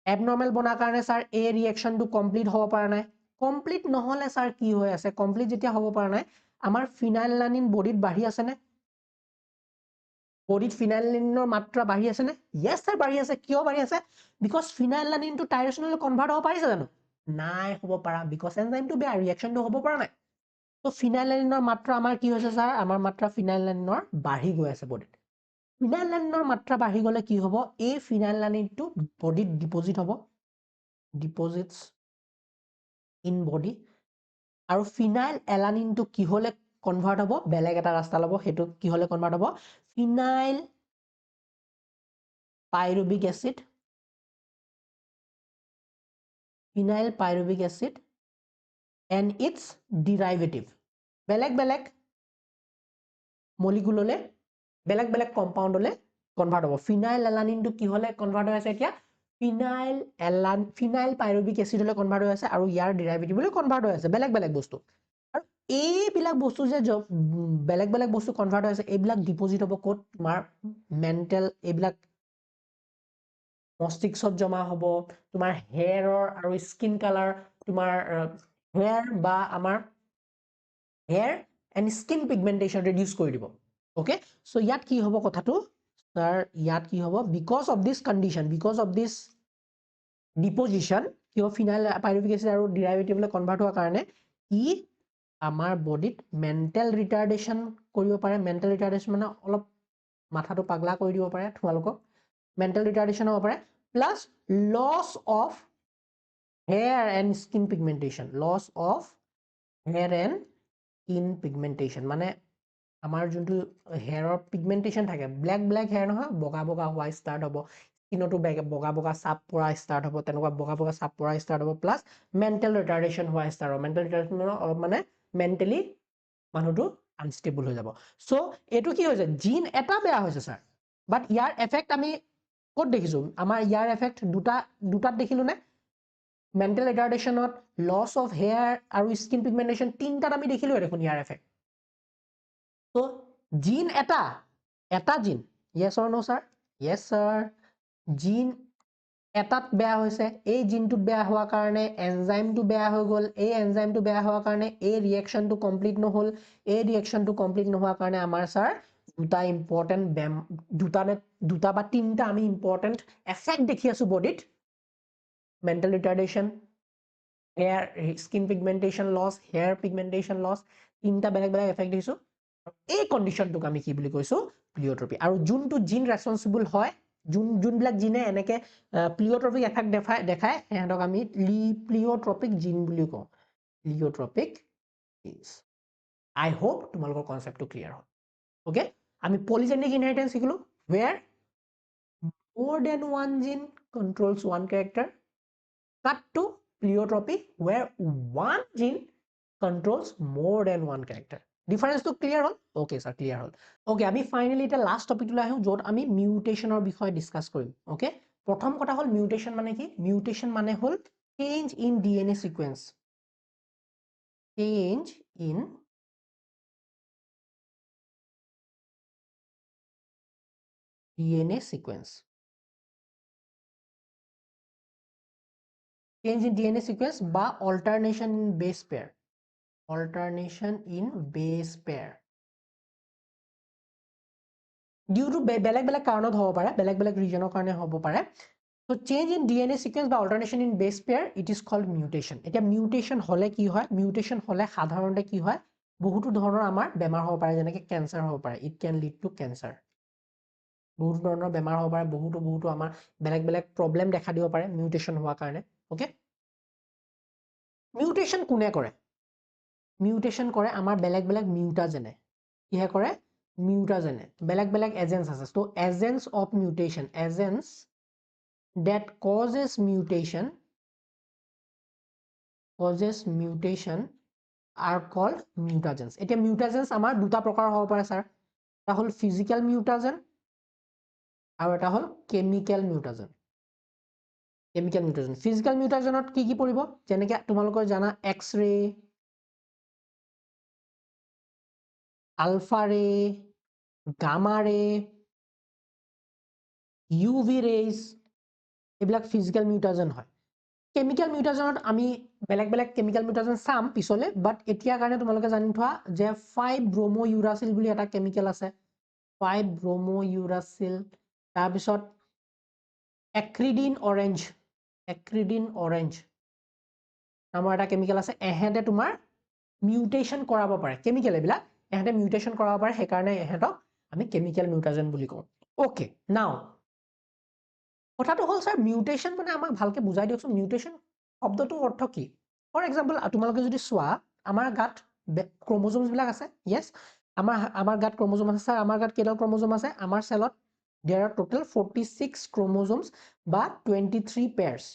এবনৰ্মেল বনাৰ কাৰণে স্যাৰ এই ৰিয়েকশ্যনটো কমপ্লিট হ'ব পৰা নাই কমপ্লিট নহ'লে স্যাৰ কি হৈ আছে কমপ্লিট যেতিয়া হ'ব পৰা নাই আমাৰ ফিনাইল এলানিন বডিত বাঢ়ি আছেনে বডিত ফিনাইল এলানিনৰ মাত্ৰা বাঢ়ি আছেনে ইয়েছ স্যাৰ বাঢ়ি আছে কিয় বাঢ়ি আছে বিকজ ফিনাইল এলানিনটো টাইৰচিনলৈ কনভাৰ্ট হ'ব পাৰিছে জানো নাই হ'ব পৰা বিকজ এনজাইমটো বেয়া ৰিয়েকশ্যনটো হ'ব পৰা নাই তো ফিনাইল এলানিনৰ মাত্ৰা আমাৰ কি হৈছে স্যাৰ আমাৰ মাত্ৰা ফিনাইল এলানিনৰ বাঢ়ি গৈ আছে বডিত ফিনাইল এলানিনৰ মাত্ৰা বাঢ়ি গ'লে কি হ'ব এই ফিনাইল এলানিনটো বডিত ডিপজিট হ'ব ডিপজিটছ ইন বডি আৰু ফিনাইল এলানিনটো কিহলে কনভাৰ্ট হ'ব বেলেগ এটা ৰাস্তা ল'ব সেইটো কিহলে কনভাৰ্ট হ'ব phenyl pyruvic acid and its derivative বেলেগ মলিকুললে বেলেগ কম্পাউণ্ডলে কনভাৰ্ট হ'ব ফিনাইল এলানিনটো কিহলে কনভাৰ্ট হৈ আছে এতিয়া ফিনাইল পাইৰুবিক এচিডলৈ কনভাৰ্ট হৈ আছে আৰু ইয়াৰ ডিৰাইভেটিভলৈ কনভাৰ্ট হৈ আছে বেলেগ বস্তু আৰু এইবিলাক বস্তু যে বেলেগ বস্তু কনভাৰ্ট হৈ আছে এইবিলাক ডিপজিট হ'ব ক'ত তোমাৰ মেণ্টেল এইবিলাক মস্তিষ্কত জমা হ'ব তোমাৰ হেয়াৰৰ আৰু স্কিন কালাৰ তোমাৰ হেয়াৰ বা আমাৰ hair and skin pigmentation reduce কৰি দিব ওকে চ' ইয়াত কি হ'ব কথাটো স্যাৰ ইয়াত কি হ'ব because of this condition because of this deposition কিয় ফিনাইল পাইৰুবিক এচিড আৰু ডিৰাইভেটিভলৈ কনভাৰ্ট হোৱাৰ কাৰণে ই আমাৰ বডিত মেণ্টেল ৰিটাৰ্ডেশ্যন কৰিব পাৰে মেণ্টেল ৰিটাৰ্ডেশ্যন মানে অলপ মাথাটো পাগলা কৰি দিব পাৰে তোমালোকক মেণ্টেল ৰিটাৰ্ডেশ্যন হ'ব পাৰে plus loss of hair and skin pigmentation মানে আমাৰ যোনটো হেয়াৰৰ পিগমেণ্টেশ্যন থাকে ব্লেক হেয়াৰ নহয় বগা হোৱা ষ্টাৰ্ট হ'ব স্কিনতো বগা চাপ পৰা ষ্টাৰ্ট হ'ব তেনেকুৱা বগা চাপ পৰা ষ্টাৰ্ট হ'ব প্লাছ মেণ্টেল ৰিটাৰ্ডেশ্যন হোৱা ষ্টাৰ্ট হ'ব মেণ্টেল ৰিটাৰ্ডেশ্যন অলপ মানে মেণ্টেলি মানুহটো আনষ্টেবল হৈ যাব চ' এইটো কি হৈছে জিন এটা বেয়া হৈছে স্যাৰ বাট ইয়াৰ এফেক্ট আমি ক'ত দেখিছো আমাৰ ইয়াৰ এফেক্ট দুটাত দেখিলো নে মেণ্টেল ৰিটাৰ্ডেশ্যনত লছ অফ হেয়াৰ আৰু স্কিন পিগমেণ্টেশ্যন তিনিটাত আমি দেখিলো দেখোন ইয়াৰ এফেক্ট তো জিন এটা জিন য়েছ অৰ নো ছাৰ য়েছ ছাৰ জিন এটাত বেয়া হৈছে এই জিনটোত বেয়া হোৱাৰ কাৰণে এনজাইমটো বেয়া হৈ গ'ল এই এনজাইমটো বেয়া হোৱাৰ কাৰণে এই ৰিয়েকশ্যনটো কমপ্লিট নহ'ল এই ৰিয়েকশ্যনটো কমপ্লিট নোহোৱাৰ কাৰণে আমাৰ ছাৰ দুটা ইম্পৰ্টেণ্ট দুটা বা তিনিটা আমি ইম্পৰ্টেণ্ট এফেক্ট দেখি আছো বডিত mental retardation hair skin pigmentation loss hair pigmentation loss তিনিটা বেলেগ বেলেগ এফেক্ট দেখিছো এই কণ্ডিশ্যনটোক আমি কি বুলি কৈছো প্লিঅ'ট্ৰপি আৰু যোনটো জিন ৰেছপনচিবল হয় যোনবিলাক জিনে এনেকে প্লিঅ'ট্ৰপিক এফেক্ট দেখায় সিহঁতক আমি প্লিঅ'ট্ৰপিক জিন বুলি কওঁ প্লিঅ'ট্ৰপিক জিনছ আই হোপ তোমালোকৰ কনচেপ্টটো ক্লিয়াৰ হ'ল ওকে আমি পলিজেনিক ইনহেৰিটেন্স শিকিলো where more than one gene controls one character cut to pleiotropy where one gene controls more than one character difference to clear hol okay sir clear hol okay আমি finally এটা last topic লৈ আহো যত আমি মিউটেশনৰ বিষয়ে discuss কৰিম okay প্ৰথম কথা হল মিউটেশন মানে কি মিউটেশন মানে হল change in DNA sequence change in DNA sequence change in DNA sequence বা alternation in base pair alternation in base pair due to বেলেগ বেলেগ কাৰণত হ'ব পাৰে বেলেগ বেলেগ ৰিজনৰ কাৰণে হ'ব পাৰে so change in DNA sequence বা alternation in base pair it is called mutation এতিয়া mutation হলে কি হয় mutation হলে সাধাৰণতে কি হয় বহুতো ধৰণৰ আমাৰ বেমাৰ হ'ব পাৰে যেনেকৈ ক্যান্সাৰ হ'ব পাৰে it can lead to cancer বহুতো ধৰণৰ বেমাৰ হ'ব পাৰে বহুতো আমাৰ বেলেগ বেলেগ প্ৰবলেম দেখা দিব পাৰে মিউটেশন হোৱাৰ কাৰণে ওকে মিউটেশন কোনে কৰে মিউটেশন কৰে আমাৰ বেলেগ বেলেগ মিউটাজেনে কিহে কৰে মিউটাজেনে বেলেগ বেলেগ এজেন্টস আছে তো agents of mutation agents that causes mutation are called mutagens এতিয়া mutagens আমাৰ দুটা প্ৰকাৰ হ'ব পাৰে স্যাৰ এটা হল physical mutagen আৰু এটা হল chemical mutagen physical mutagenত কি কি পৰিব যেনেকৈ তোমালোকৰ জানা x-ray alpha ray gamma ray UV rays এইবিলাক physical mutagen হয় chemical mutagenত আমি বেলেগ বেলেগ chemical mutagen চাম পিছলে বাট এতিয়া কাৰণে তোমালোকে জানি থোৱা যে 5-bromouracil বুলি এটা chemical আছে 5-bromouracil তাৰ পিছত acridine orange নামৰ এটা chemical আছে এহেতে তোমাৰ মিউটেশন কৰাব পাৰে chemical এবিলাক এহেতে মিউটেশন কৰাব পাৰে সেই কাৰণে এহেতক আমি chemical mutagen বুলি কওঁ ওকে নাও কথাটো হল স্যাৰ মিউটেশন মানে আমাক ভালকে বুজাই দিয়কচোন মিউটেশন শব্দটোৰ অৰ্থ কি ফৰ এক্সাম্পল তোমালোকে যদি চোৱা আমাৰ গাত ক্ৰোমোজোমছ বিলাক আছে ইয়েস আমাৰ গাত ক্ৰোমোজোম আছে স্যাৰ আমাৰ গাত কেইডাল ক্ৰোমোজোম আছে আমাৰ সেলত there are total 46 chromosomes বা 23 pairs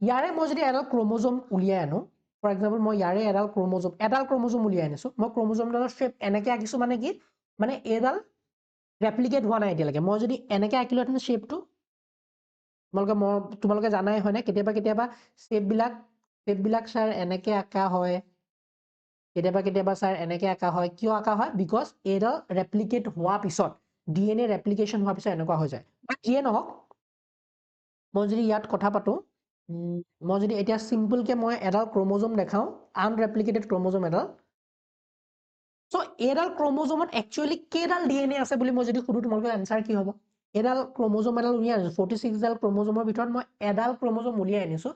ইয়াৰে মই যদি এডাল ক্ৰোমোজোম উলিয়াই আনো ফৰ এক্সাম্পল মই ইয়াৰে এডাল ক্ৰোমোজোম উলিয়াই আনিছো মই ক্ৰোমোজোমডালৰ শেপ এনেকৈ আঁকিছো মানে কি মানে এডাল ৰেপ্লিকেট হোৱা নাই এতিয়ালৈকে মই যদি এনেকৈ আঁকিলোহেঁতেন শেপটো তোমালোকে জানাই হয় না কেতিয়াবা শেপবিলাক স্যাৰ এনেকৈ আঁকা হয় কেতিয়াবা স্যাৰ এনেকৈ আঁকা হয় কিয় আঁকা হয় বিকজ এডাল ৰেপ্লিকেট হোৱা পিছত DNA ৰেপ্লিকেশ্যন হোৱাৰ পিছত এনেকুৱা হৈ যায় যিয়ে নহওক মই যদি ইয়াত কথা পাতো মই যদি এতিয়া সিম্পলকে মই এডাল ক্ৰোমোজোম দেখাও আনৰেপ্লিকেটেড ক্ৰোমোজোম এডাল সো এডাল ক্ৰোমোজোমত একচুয়ালি কেডাল DNA আছে বুলি মই যদি সুধো তোমালোকৰ আনসাৰ কি হ'ব এডাল ক্ৰোমোজোম এডাল উলিয়াই আনিছো 46 ডাল ক্ৰোমোজোমৰ ভিতৰত মই এডাল ক্ৰোমোজোম উলিয়াই আনিছো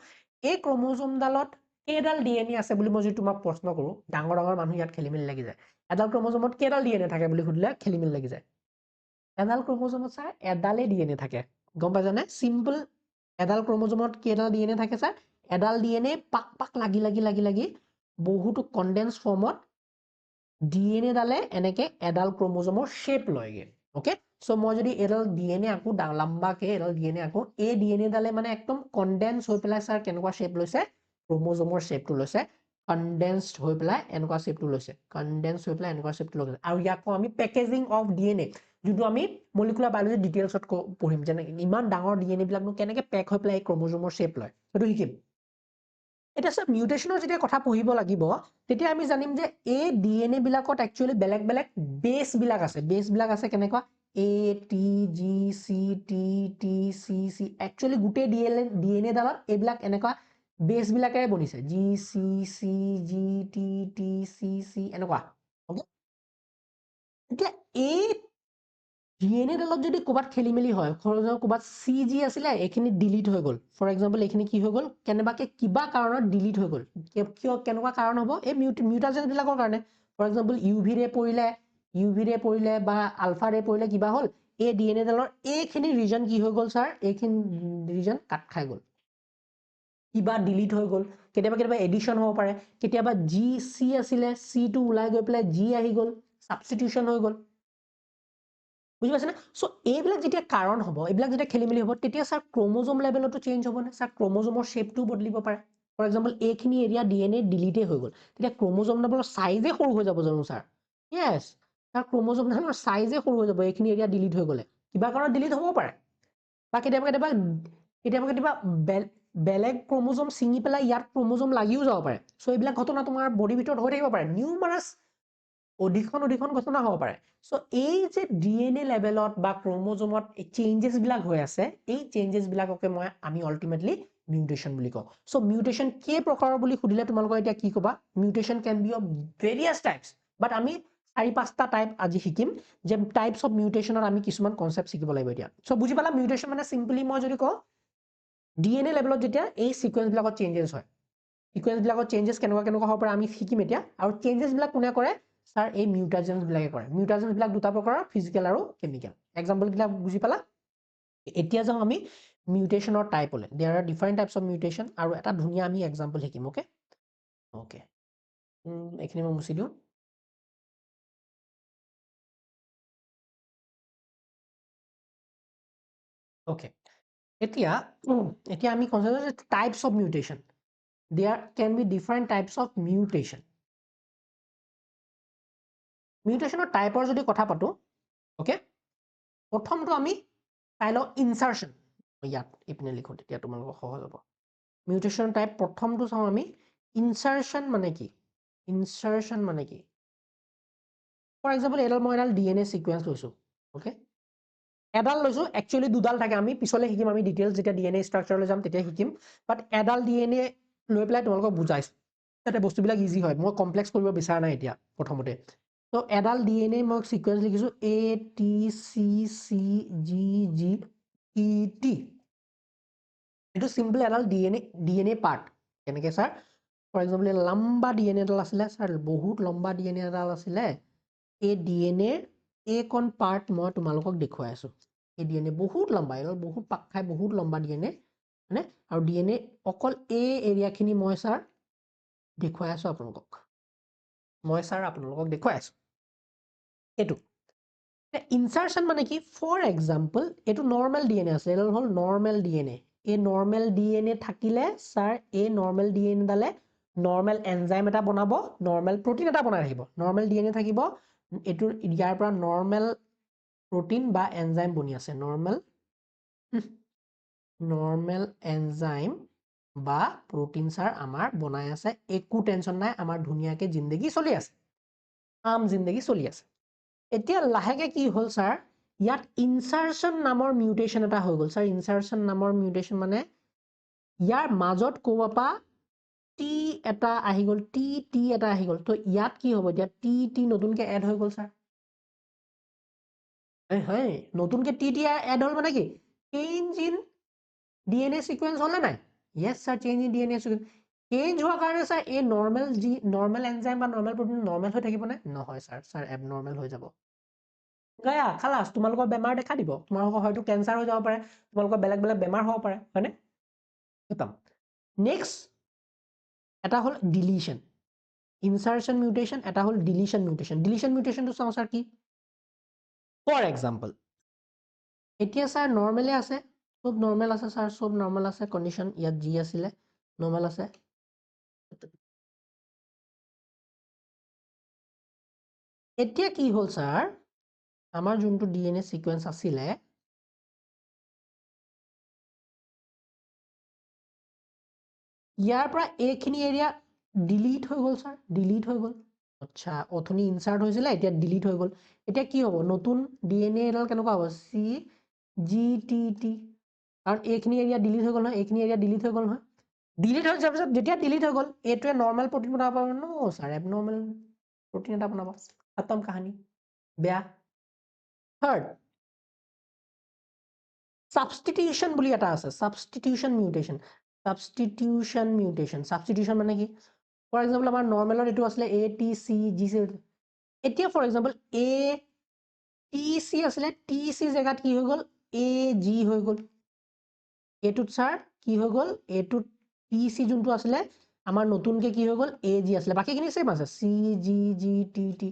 এই ক্ৰোমোজোমডালত কেডাল DNA আছে বুলি মই যদি তোমাক প্ৰশ্ন কৰো ডাঙৰ মানুহ ইয়াত খেলিমেলি লাগি যায় এডাল ক্ৰোমোজোমত কেডাল DNA থাকে বুলি সুধিলে খেলিমেলি লাগি যায় এডাল ক্ৰোমোজোমত স্যাৰ এডালে DNA থাকে গম পাইছানে সিম্পল এডাল ক্ৰোমোজোমত কেডাল DNA থাকে স্যাৰ এডাল DNA পাক লাগি বহুতো কনডেন্স ফৰ্মত DNA ডালে এনেকে এডাল ক্ৰোমোজোমৰ শেপ লয়গে ওকে সো মই যদি এডাল DNA আকো লম্বাকে এডাল DNA আকো এই DNA ডালে মানে একদম কনডেন্স হৈ পেলাই স্যাৰ কেনেকুৱা শেপ লৈছে ক্ৰোমোজোমৰ শেপটো লৈছে কনডেন্সড হৈ পেলাই এনেকুৱা শেপটো লৈছে আৰু ইয়াক আমি পেকেজিং অফ DNA যোনটো আমি মলিকুলাৰ বায়'লজি ডিটেইলছত পঢ়িম, যেনে ইমান ডাঙৰ ডিএনএ বিলাকনো কেনেকৈ পেক হৈ পেলাই ক্ৰমোজোমৰ শ্বেপ লয়, সেইটো শিকিম। এতিয়া স্যাৰ মিউটেশনৰ যেতিয়া কথা পঢ়িব লাগিব, তেতিয়া আমি জানিম যে এই ডিএনএ বিলাকত একচুৱেলি বেলেগ বেলেগ বেছ বিলাক আছে। বেছ বিলাক আছে কেনেকুৱা A T G C T T C C, actually গোটেই ডিএনএ ডালত এইবিলাক এনেকুৱা বেছ বিলাকেৰে বনিছে, G C C G T T C C এনেকুৱা। এতিয়া এই ডিএনএ ডালত যদি ক'ৰবাত খেলি মেলি হয়, ক'ৰবাত চি জি আছিলে এইখিনি ডিলিট হৈ গ'ল, ফৰ এক্সাম্পল এইখিনি কি হৈ গ'ল, কেনেবাকে কিবা কাৰণত ডিলিট হৈ গ'ল, কিয় কেনেকুৱা কাৰণ হ'ব, এই মিউটাজেন্স বিলাকৰ কাৰণে। ফৰ এক্সাম্পল ইউভি ৰে পৰিলে বা আলফা ৰে পৰিলে কিবা হ'ল, এই ডিএনএ ডালৰ এইখিনি ৰিজন কি হৈ গ'ল ছাৰ, এইখিনি ৰিজন কাট খাই গ'ল, কিবা ডিলিট হৈ গ'ল, কেতিয়াবা এডিশ্যন হ'ব পাৰে, কেতিয়াবা জি চি আছিলে চিটো ওলাই গৈ পেলাই জি আহি গ'ল, ছাবষ্টিটিউশ্যন হৈ গ'ল, বুজি পাইছে না? সো এইবিলাক যেতিয়া কাৰণ হ'ব, এইবিলাক যেতিয়া খেলি মেলি হ'ব, তেতিয়া স্যাৰ ক্ৰমোজোম লেভেলতো চেঞ্জ হ'ব নে? স্যাৰ ক্ৰমোজোমৰ শ্বেপটো বদলিব পাৰে। ফৰ এক্সাম্পল এইখিনি এৰিয়া ডিএনএ ডিলিটে হৈ গ'ল, তেতিয়া ক্ৰমোজোম লেভেলৰ চাইজে সৰু হৈ যাব জানো ছাৰ? য়েছ, তাৰ ক্ৰমোজোম লেভেলৰ চাইজে সৰু হৈ যাব এইখিনি এৰিয়া ডিলিট হৈ গ'লে, কিবা কাৰণত ডিলিট হ'ব পাৰে, বা কেতিয়াবা বেলেগ ক্ৰমোজোম ছিঙি পেলাই ইয়াত ক্ৰমোজোম লাগিও যাব পাৰে। সো এইবিলাক ঘটনা তোমাৰ বডিৰ ভিতৰত হৈ থাকিব পাৰে, নিউমাৰাছ অধিকন ঘটনা হ'ব পাৰে। সো এই যে ডিএনএ লেভেলত বা ক্ৰমোজোমত চেঞ্জেছ বিলাক হৈ আছে, এই চেঞ্জেছ বিলাককে আমি আলটিমেটলি মিউটেশন বুলি কওঁ। সো মিউটেশন কেই প্ৰকাৰৰ বুলি সুধিলে তোমালোকৰ এতিয়া কি ক'বা? Mutation can be of various types, but আমি 4-5টা টাইপ আজি শিকিম, যে টাইপস অফ মিউটেশনৰ আমি কিছুমান কনসেপ্ট শিকিব লাগিব এতিয়া। সো বুজি পালা মিউটেশন মানে সিম্পলি মই যদি কওঁ ডিএনএ লেভেলত যেতিয়া এই সিকোয়েন্স বিলাকত চেঞ্জেছ হয়, সিকোয়েন্স বিলাকত চেঞ্জেছ কেনেকুৱা হ'ব পাৰে আমি শিকিম এতিয়া। আৰু চেঞ্জেছ বিলাক কোনে কৰে? স্যাৰ এই মিউটাজেন্স বিলাকে কৰে। মিউটাজেন্স বিলাক দুটা প্ৰকাৰৰ, ফিজিক্যাল আৰু কেমিক্যাল। এক্সাম্পল বিলাক বুজি পালা? এতিয়া যাওঁ আমি মিউটেশনৰ টাইপলে। There are different types of mutation, আৰু এটা ধুনীয়া আমি এক্সাম্পল শিকিম। ওকে ওকে, এইখিনি মই মুছি দিওঁ। ওকে, এতিয়া আমি consider types of mutation. There can be different types of mutation. মিউটেশনৰ টাইপৰ যদি কথা পাতো, ওকে, প্ৰথমটো আমি চাই লওঁ ইনচাৰশন। ইয়াত ইপিনে লিখো, তেতিয়া তোমালোকৰ সহজ হ'ব। মিউটেশন টাইপ প্ৰথমটো চাওঁ আমি, ইনচাৰশন মানে কি? ইনচাৰশন মানে কি? ফৰ এক্সাম্পল মই এডাল ডিএনএ সিকুৱেন্স লৈছো, ওকে, এডাল লৈছো, একচুৱেলি দুডাল থাকে, আমি পিছলৈ শিকিম, আমি ডিটেইলছ যেতিয়া ডিএনএ ষ্ট্ৰাকচাৰলৈ যাম তেতিয়া শিকিম, বাট এডাল ডিএনএ লৈ পেলাই তোমালোকক বুজাইছো যাতে বস্তুবিলাক ইজি হয়, মই কমপ্লেক্স কৰিব বিচৰা নাই এতিয়া প্ৰথমতে। তো এডাল ডিএনএ মই সিকুৱেন্স লিখিছো A T C C G G E T, এইটো সিম্পল এডাল ডিএনএ পাৰ্ট। কেনেকৈ ছাৰ? ফৰ এক্সাম্পল লম্বা ডিএনএ এডাল আছিলে ছাৰ, বহুত লম্বা ডিএনএ এডাল আছিলে, এই ডিএনএৰ এইকণ পাৰ্ট মই তোমালোকক দেখুৱাই আছো। এই ডিএনএ বহুত লম্বা, এডাল বহুত পাক খাই বহুত লম্বা ডিএনএ, হয়নে? আৰু ডিএনএ অকল এই এৰিয়াখিনি মই ছাৰ দেখুৱাই আছো আপোনালোকক, দেখুৱাই আছো এইটো। ইনচাৰশন মানে কি? ফৰ এক্সাম্পল এইটো নৰ্মেল ডিএনএ আছে, এইডাল হ'ল নৰ্মেল ডিএনএ। এই নৰ্মেল ডিএনএ থাকিলে ছাৰ এই নৰ্মেল ডিএনএ ডালে নৰ্মেল এনজাইম এটা বনাব, নৰ্মেল প্ৰটিন এটা বনাই থাকিব। নৰ্মেল ডিএনএ থাকিব, এইটোৰ ইয়াৰ পৰা নৰ্মেল প্ৰটিন বা এনজাইম বনি আছে, নৰ্মেল এনজাইম বা প্ৰটিন ছাৰ আমাৰ বনাই আছে, একো টেনচন নাই, আমাৰ ধুনীয়াকে জিন্দগী চলি আছে, জিন্দগী চলি আছে। এতিয়া লাহেকে কি হ'ল ছাৰ, ইয়াত ইনচাৰশন নামৰ মিউটেশন এটা হৈ গ'ল। ছাৰ ইনচাৰশন নামৰ মিউটেশন মানে ইয়াৰ মাজত ক'ব পৰা টি এটা আহি গ'ল, টি এটা আহি গ'ল। তো ইয়াত কি হ'ব এতিয়া? টি নতুনকে এড হৈ গ'ল ছাৰ। হয়, নতুনকে টি এড হ'ল মানে কি? চেঞ্জ ইন ডিএনএ সিকুৱেন্স হ'লে নাই? Yes sir, change in DNA sequence. Change হোৱাৰ কাৰণে ছাৰ এই নৰ্মেল এনজাইম বা নৰ্মেল প্ৰটিন নৰ্মেল হৈ থাকিব নে? নহয় ছাৰ এবনৰ্মেল হৈ যাব। গয়া খালাছ, তোমালোকৰ বেমাৰ দেখা দিব, তোমালোকৰ হয়তো কেঞ্চাৰ হৈ যাব পাৰে, তোমালোকৰ বেলেগ বেলেগ বেমাৰ হ'ব পাৰে, হয়নে? নেক্সট এটা হ'ল ডিলিশ্যন। ইনচাৰশন মিউটেশন, এটা হ'ল ডিলিশ্যন মিউটেশন। ডিলিশ্যন মিউটেশনটো চাওঁ ছাৰ কি? ফৰ এক্সাম্পল এতিয়া ছাৰ নৰ্মেলে আছে, সব নৰ্মেল আছে ছাৰ, সব নৰ্মেল আছে, কণ্ডিশ্যন ইয়াত যি আছিলে নৰ্মেল আছে। এতিয়া কি হ'ল ছাৰ, আমাৰ যোনটো DNA সিকুৱেন্স আছিলে ইয়াৰ পৰা এইখিনি এৰিয়া ডিলিট হৈ গ'ল স্যাৰ, ডিলিট হৈ গ'ল। আচ্ছা, অথনি ইনসাৰ্ট হৈছিলে এতিয়া ডিলিট হৈ গ'ল। এতিয়া কি হ'ব নতুন DNA এডাল কেনেকুৱা হ'ব CGTT, কাৰণ এইখিনি এৰিয়া ডিলিট হৈ গ'ল নহয়, এইখিনি এৰিয়া ডিলিট হৈ গ'ল নহয়। ডিলিট হৈ যোৱাৰ পিছত যেতিয়া ডিলিট হৈ গ'ল এইটোৱে নৰ্মেল প্ৰটিন বনাব পাৰিব ন স্যাৰ, এবনৰ্মেল প্ৰটিন এটা বনাব, খতম কাহিনী, বেয়া। থাৰ্ড সাবস্টিটিউশন বুলি এটা আছে, substitution mutation. Substitution mutation, substitution মানে কি, ফৰ এক্সাম্পল আমাৰ নৰ্মেলত এইটো আছিলে ATCGC, এতিয়া ফৰ এক্সাম্পল ATC আছিলে, TC জেগাত কি হৈ গ'ল AG হৈ গ'ল। এইটোত স্যাৰ কি হৈ গ'ল, এইটোত TC যোনটো আছিলে আমাৰ নতুনকে কি হৈ গ'ল AG আছিলে, বাকিখিনি সেম আছে CGGTT।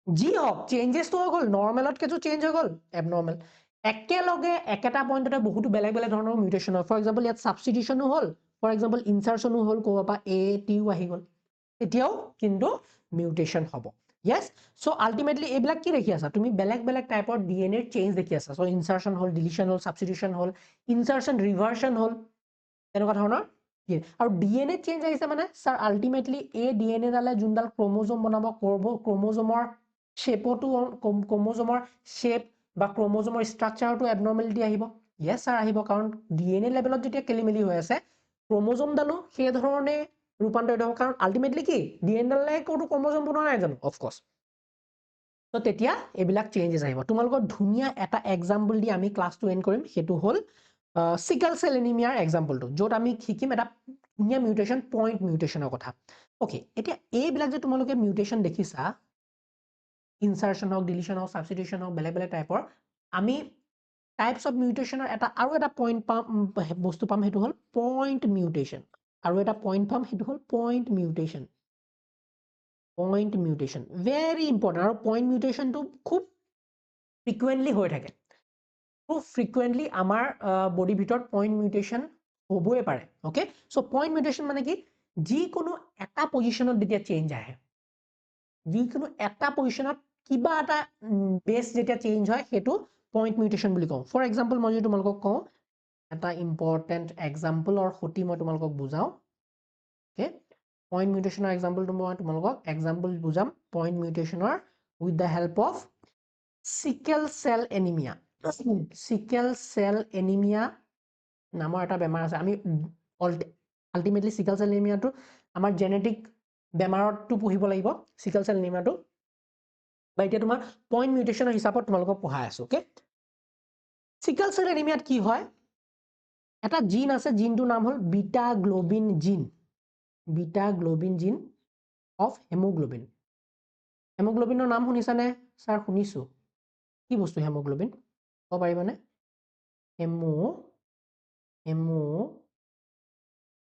যি হওক চেঞ্জেছটো হৈ গ'ল, নৰ্মেলতকেতো চেঞ্জ হৈ গ'ল এবনৰ্মেল। একেলগে একেটা পইণ্টতে বহুতো বেলেগ বেলেগ ধৰণৰ মিউটেশ্যন হয়। ফৰ এক্সাম্পল ইয়াত সাবস্টিটিউশনো হ'ল, ফৰ এক্সাম্পল ইনচাৰ্চনো হ'ল, ক'ব পৰা ATও আহি গ'ল, এতিয়াও কিন্তু মিউটেশ্যন হ'ব। ইয়েছ, চ' আল্টিমেটলি এইবিলাক কি দেখি আছা তুমি, বেলেগ বেলেগ টাইপৰ DNA চেঞ্জ দেখি আছা। চ' ইনচাৰ্চন হ'ল, ডিলিশ্যন হ'ল, সাবস্টিটিউশন হ'ল, ইনচাৰ্চন ৰিভাৰ্চন হ'ল, তেনেকুৱা ধৰণৰ। আৰু DNA চেঞ্জ আহিছে মানে স্যাৰ আল্টিমেটলি এই DNA ডালে যোনডাল ক্ৰমোজোম বনাব, ক্ৰমোজোমৰ শ্বেপতো, ক্ৰমোজোমৰ শ্বেপ বা ক্ৰমোজোমৰ ষ্ট্ৰাকচাৰতো এবনৰ্মেলিটি আহিব। ইয়েছ স্যাৰ আহিব, কাৰণ DNA লেভেলত যেতিয়া খেলিমেলি হৈ আছে ক্ৰমোজোমডালো সেই ধৰণে ৰূপান্তৰিত হ'ব, কাৰণ আল্টিমেটলি কি DNA ডালে ক'তো ক্ৰমোজোম বনোৱা নাই জানো, অফক'ৰ্ছ। তো তেতিয়া এইবিলাক চেঞ্জেছ আহিব। তোমালোকৰ ধুনীয়া এটা এক্সাম্পল দি আমি ক্লাছটো এণ্ড কৰিম, সেইটো হ'ল সিকেল চেল এনিমিয়াৰ এক্সাম্পলটো, য'ত আমি শিকিম এটা ধুনীয়া মিউটেশ্যন, পইণ্ট মিউটেশ্যনৰ কথা। অ'কে, এতিয়া এইবিলাক যে তোমালোকে মিউটেশ্যন দেখিছা, ইনচাৰ্চন হওক, ডিলিশ্যন হওক, সাবস্টিটিউশন হওক, বেলেগ বেলেগ টাইপৰ, আমি টাইপছ অফ মিউটেশ্যনৰ আৰু এটা পইণ্ট পাম, বস্তু পাম, সেইটো হ'ল পইণ্ট মিউটেশ্যন। আৰু এটা পইণ্ট পাম, সেইটো হ'ল point mutation. Point mutation very important, আৰু পইণ্ট মিউটেশ্যনটো খুব ফ্ৰিকুৱেণ্টলি হৈ থাকে। খুব ফ্ৰিকুৱেণ্টলি আমাৰ বডিৰ ভিতৰত পইণ্ট মিউটেশ্যন হ'বই পাৰে। অ'কে, চ' পইণ্ট মিউটেশ্যন মানে কি, যিকোনো এটা পজিশ্যনত যেতিয়া চেঞ্জ আহে, যিকোনো এটা পজিশ্যনত কিবা এটা বেছ যেতিয়া চেঞ্জ হয় সেইটো পইণ্ট মিউটেশ্যন বুলি কওঁ। ফৰ এক্সাম্পল মই যদি তোমালোকক কওঁ, এটা ইম্পৰ্টেণ্ট এক্সাম্পলৰ সৈতে মই তোমালোকক বুজাওঁ। অ'কে, পইণ্ট মিউটেশ্যনৰ এক্সাম্পলটো মই তোমালোকক এক্সাম্পল বুজাম, পইণ্ট মিউটেশ্যনৰ with the help of sickle cell anaemia. Sickle cell anaemia নামৰ এটা বেমাৰ আছে। আমি আল্টিমেটলি সিকেল চেল এনিমিয়াটো আমাৰ জেনেটিক বেমাৰতো পঢ়িব লাগিব, সিকেল চেল এনিমিয়াটো, বা এতিয়া তোমাৰ পইণ্ট মিউটেশ্যনৰ হিচাপত তোমালোকক পঢ়াই আছো। অ'কে, সিকেল চেল এনিমিয়াত কি হয়, এটা জিন আছে, জিনটোৰ নাম হ'ল beta globin gene, beta globin gene of haemoglobin. হেমোগ্লোবিনৰ নাম শুনিছানে স্যাৰ? শুনিছো। কি বস্তু হেমোগ্লোবিন ক'ব পাৰিবানে?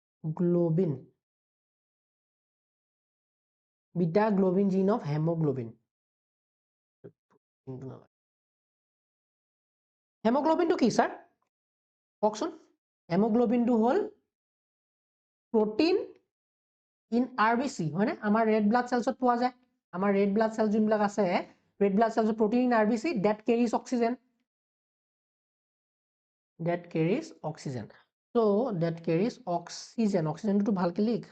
Haemoglobin, beta globin gene of haemoglobin. হেমোগ্লোবিনটো কি স্যাৰ কওকচোন? হেমোগ্লোবিনটো হ'ল প্ৰটিন ইন RBC, হয়নে? আমাৰ ৰেড ব্লাড চেলছত পোৱা যায়। আমাৰ ৰেড ব্লাড চেল যোনবিলাক আছে, ৰেড ব্লাড চেলছত protein in RBC that carries oxygen, that carries oxygen. So that carries oxygen, oxygenটো ভালকে লিখ,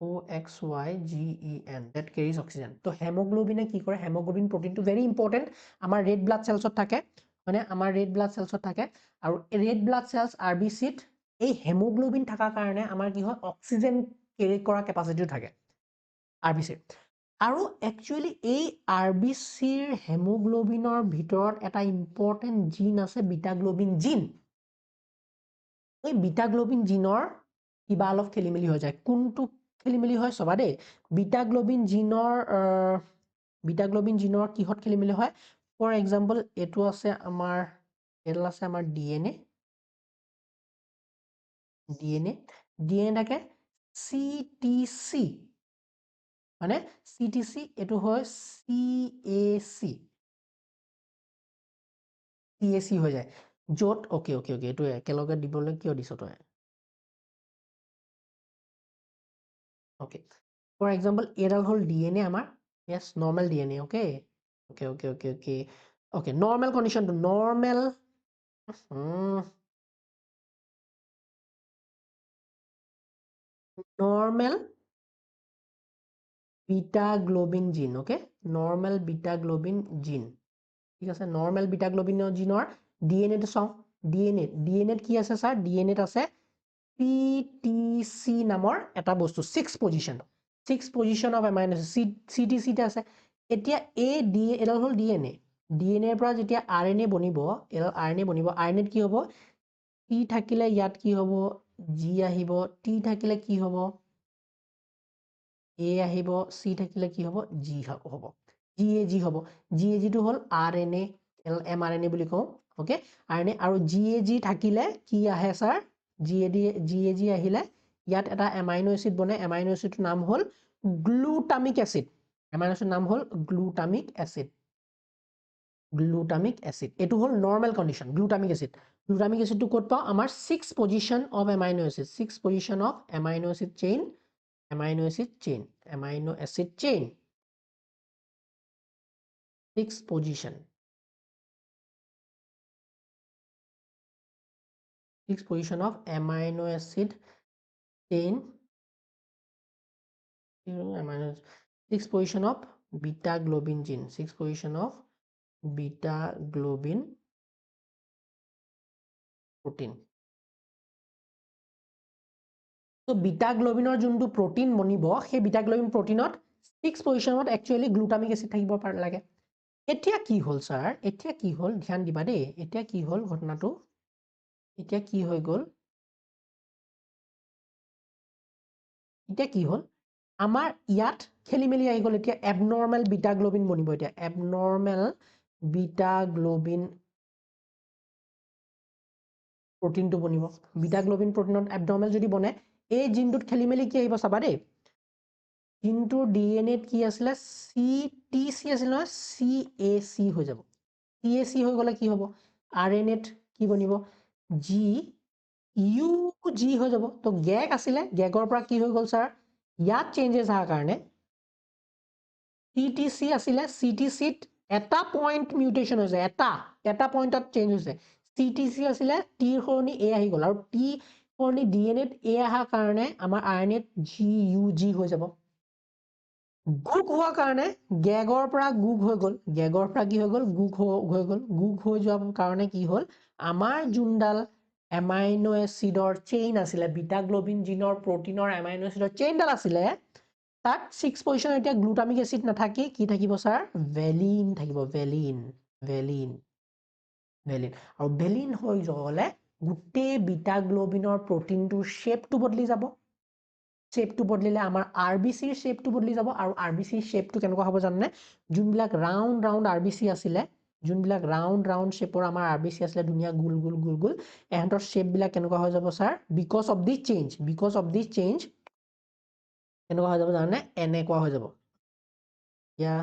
OXYGEN, that carries oxygen. তো হেমোগ্লোবিনে কি কৰে, হেমোগ্লোবিন প্ৰটিনটো ভেৰি ইম্পৰ্টেণ্ট, আমাৰ ৰেড ব্লাড চেলছত থাকে, মানে আমাৰ ৰেড ব্লাড চেলছত থাকে, আৰু ৰেড ব্লাড চেলছ RBCত এই হেমোগ্লোবিন থকাৰ কাৰণে আমাৰ কি হয়, অক্সিজেন কেৰি কৰা কেপাচিটিও থাকে RBCৰ। আৰু একচুৱেলি এই RBCৰ হেমোগ্লোবিনৰ ভিতৰত এটা ইম্পৰ্টেণ্ট জিন আছে, বিটা গ্লোবিন জিন। এই বিটা গ্লোবিন জিনৰ কিবা অলপ খেলি মেলি হৈ যায়। কোনটো খেলি মেলি হয় চাবা দেই, বিটা গ্লোবিন জিনৰ কিহত খেলি মেলি হয়? ফৰ এক্সাম্পল এইটো আছে আমাৰ, এইডাল আছে আমাৰ DNA থাকে CTC, মানে CTC, এইটো হয় CAC হৈ যায়, য'ত অ'কে এইটো একেলগে দিবলৈ কিয় দিছ তই? অ'কে, ফৰ এক্সাম্পল এডাল হ'ল ডিএনএ আমাৰ yes normal DNA okay okay normal condition to normal normal beta globin gene okay normal beta globin gene ঠিক আছে normal beta globin gene or DNA to চাও DNA কি আছে স্যার DNA আছে CTC নামৰ এটা বস্তু 6 position of amino acid CTC তে আছে এতিয়া এডাল হ'ল DNA এৰ পৰা যেতিয়া RNA বনিব এডাল RNA বনিব RNA কি হ'ব T থাকিলে ইয়াত কি হ'ব G আহিব T থাকিলে কি হ'ব A আহিব C থাকিলে কি হ'ব G হ'ব GAG হ'ব GAG টো হ'ল RNA mRNA বুলি কওঁ ওকে RNA আৰু GAG থাকিলে কি আহে স্যাৰ GAG আহিলে ইয়াত এটা এমাইনো এসিড বনে এমাইনো এসিডৰ নাম হ'ল গ্লুটামিক এসিড এমাইনো এসিডৰ নাম হ'ল গ্লুটামিক এসিড এটো হ'ল নৰমাল কন্ডিশন গ্লুটামিক এসিড টো ক'ত পাও আমাৰ 6 position of amino acid 6 position of amino acid chain 6 position 6 position of amino acid chain 6 position of beta globin gene 6 position of beta globin protein so beta globin or যোনটো protein বনিব সেই beta globin proteinত 6 positionত actually glutamic acid থাকিব লাগে এতিয়া কি হল sir এতিয়া কি হল ধ্যান দিবা দেই এতিয়া কি হল ঘটনাটো এতিয়া কি হৈ গল এতিয়া কি হল আমাৰ ইয়াত খেলিমেলি আহি গল এতিয়া abnormal beta globin বনিব এতিয়া abnormal beta globin protein to বনিব beta globin proteinত abnormal যদি বনে এই জিনটোত খেলিমেলি কি আহিব চাবা দেই জিনটোৰ DNA কি আছিল CTC আছিল নহয় CAC হৈ যাব CAC হৈ গলে কি হ'ব RNA কি বনিব GUG হৈ যাব তো গ্যাগ আছিলে গ্যাগৰ পৰা কি হৈ গল স্যাৰ ইয়াত চেঞ্জেস হোৱাৰ কাৰণে CTC আছিলে CTC ত এটা পইণ্ট মিউটেশন হৈছে এটা পইণ্টত চেঞ্জ হৈছে CTC আছিলে T সলনি A আহি গল আৰু T সলনি DNA ত A আহাৰ কাৰণে আমাৰ RNA GUG হৈ যাব গুগ হোৱাৰ কাৰণে গ্যাগৰ পৰা গুগ হৈ গল গ্যাগৰ পৰা কি হৈ গল গুগ হৈ গল গুগ হৈ যোৱাৰ কাৰণে কি হল আমাৰ জুনডাল এমাইনো এসিডৰ চেইন আছিলে বিটা গ্লোবিন জিনৰ প্ৰটিনৰ এমাইনো এসিডৰ চেইনডাল আছিলে তাত 6 পজিশন এতিয়া গ্লুটামিক এসিড নাথাকি কি থাকিব স্যার ভ্যালিন থাকিব ভ্যালিন আৰু ভ্যালিন হৈ গলে গুটে বিটা গ্লোবিনৰ প্ৰটিনটোৰ শেপটো বদলি যাব শেপটো বদলিলে আমাৰ আৰবিসিৰ শেপটো বদলি যাব আৰু আৰবিসিৰ শেপটো কেনেকুৱা হ'ব জাননে যোনবিলাক ৰাউন্ড আৰবিসি আছিলে যোনবিলাক ৰাউন্ড শেপৰ আমাৰ আৰবিসি আছিলে দুনিয়া গুল এহঁতৰ শেপ বিলাক কেনেকুৱা হৈ যাব sir because of the change কেনেকুৱা হৈ যাব জাননে এনেকুৱা হৈ যাব ইয়া